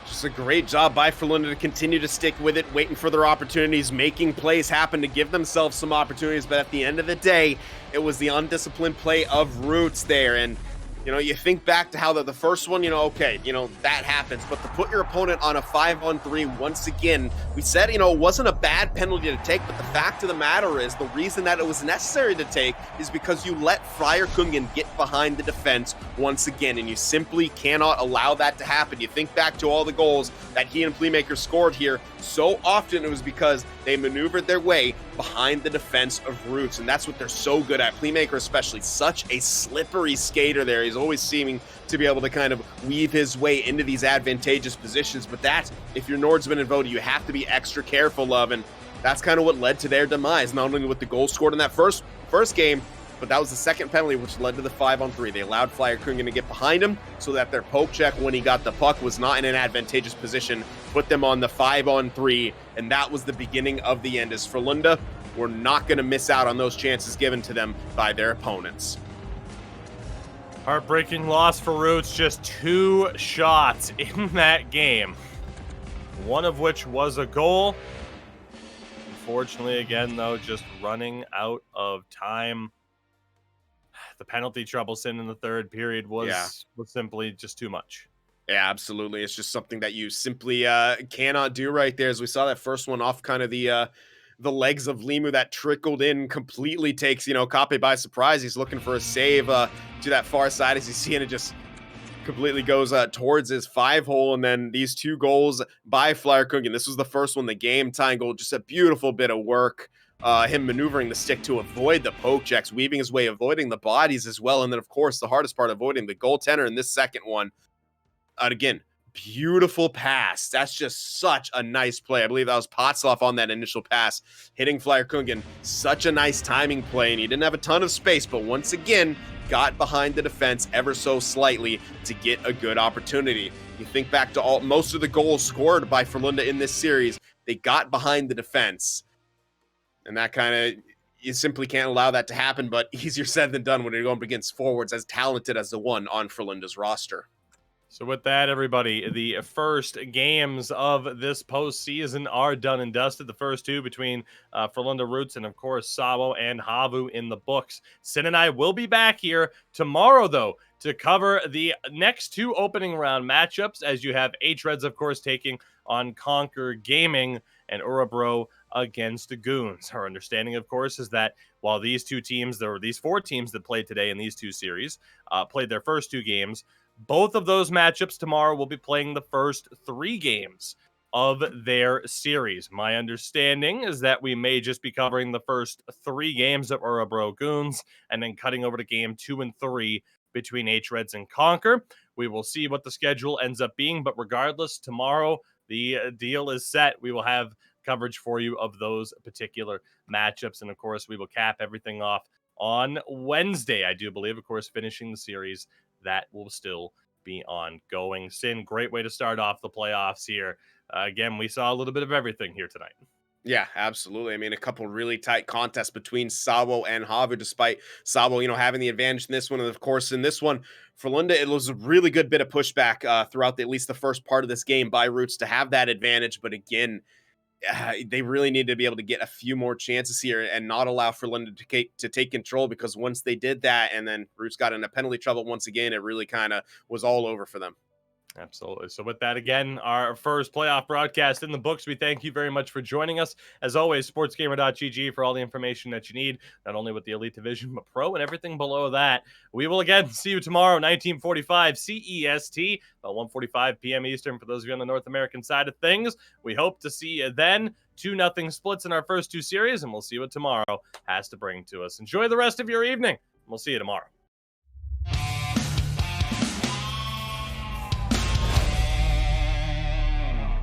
Just a great job by Frölunda to continue to stick with it, waiting for their opportunities, making plays happen to give themselves some opportunities, but at the end of the day, it was the undisciplined play of Roots there, and you think back to how the first one, okay, that happens. But to put your opponent on a 5-on-3 once again, we said, it wasn't a bad penalty to take. But the fact of the matter is, the reason that it was necessary to take is because you let Flyer Kungen get behind the defense once again. And you simply cannot allow that to happen. You think back to all the goals that he and Playmaker scored here. So often it was because they maneuvered their way behind the defense of Roots, and that's what they're so good at. Playmaker especially, such a slippery skater there. He's always seeming to be able to kind of weave his way into these advantageous positions, but that, if you're Nordsman and Vody, you have to be extra careful of, and that's kind of what led to their demise, not only with the goal scored in that first game, but that was the second penalty, which led to the 5-on-3. They allowed Flyer Kungen to get behind him so that their poke check when he got the puck was not in an advantageous position, put them on the 5-on-3, and that was the beginning of the end, as Frölunda were not going to miss out on those chances given to them by their opponents. Heartbreaking loss for Roots, just 2 shots in that game, one of which was a goal. Unfortunately, again, though, just running out of time. The penalty trouble sin in the third period was simply just too much. Yeah, absolutely. It's just something that you simply cannot do right there. As we saw that first one off kind of the legs of Limu that trickled in, completely takes, Kape by surprise. He's looking for a save to that far side, as you see, and it just completely goes towards his 5-hole. And then these 2 goals by Flyer Kungen. This was the first one, the game tying goal. Just a beautiful bit of work him maneuvering the stick to avoid the poke checks, weaving his way, avoiding the bodies as well. And then, of course, the hardest part, avoiding the goaltender in this second one. Again, beautiful pass. That's just such a nice play. I believe that was Potsloff on that initial pass, hitting Flyer Kungen. Such a nice timing play, and he didn't have a ton of space, but once again, got behind the defense ever so slightly to get a good opportunity. You think back to most of the goals scored by Frölunda in this series, they got behind the defense. And that kind of, you simply can't allow that to happen, but easier said than done when you're going up against forwards as talented as the one on Frölunda's roster. So with that, everybody, the first games of this postseason are done and dusted. The first two between Frölunda Roots and, of course, Savo and Havu in the books. Sin and I will be back here tomorrow, though, to cover the next two opening round matchups, as you have H-Reds, of course, taking on Conquer Gaming and Urabro against the Goons. Our understanding, of course, is that while these two teams, there were these four teams that played today in these two series, played their first two games, both of those matchups tomorrow will be playing the first three games of their series. My understanding is that we may just be covering the first three games of Urabro Goons and then cutting over to game 2 and 3 between H-Reds and Conquer. We will see what the schedule ends up being, but regardless, tomorrow the deal is set. We will have coverage for you of those particular matchups, and of course, we will cap everything off on Wednesday, I do believe, of course, finishing the series that will still be ongoing. Sin, great way to start off the playoffs here. Again, we saw a little bit of everything here tonight. Yeah, absolutely. I mean, a couple really tight contests between Savo and Havu, despite Savo, having the advantage in this one. And of course, in this one, Frölunda, it was a really good bit of pushback throughout at least the first part of this game by Roots to have that advantage. But again, they really need to be able to get a few more chances here and not allow Frölunda to take control, because once they did that and then Roots got into penalty trouble once again, it really kind of was all over for them. Absolutely. So with that, again, our first playoff broadcast in the books. We thank you very much for joining us. As always, sportsgamer.gg for all the information that you need, not only with the Elite Division, but Pro and everything below that. We will again see you tomorrow, 1945 CEST, about 1:45 p.m. Eastern for those of you on the North American side of things. We hope to see you then. 2-0 splits in our first two series, and we'll see what tomorrow has to bring to us. Enjoy the rest of your evening. We'll see you tomorrow.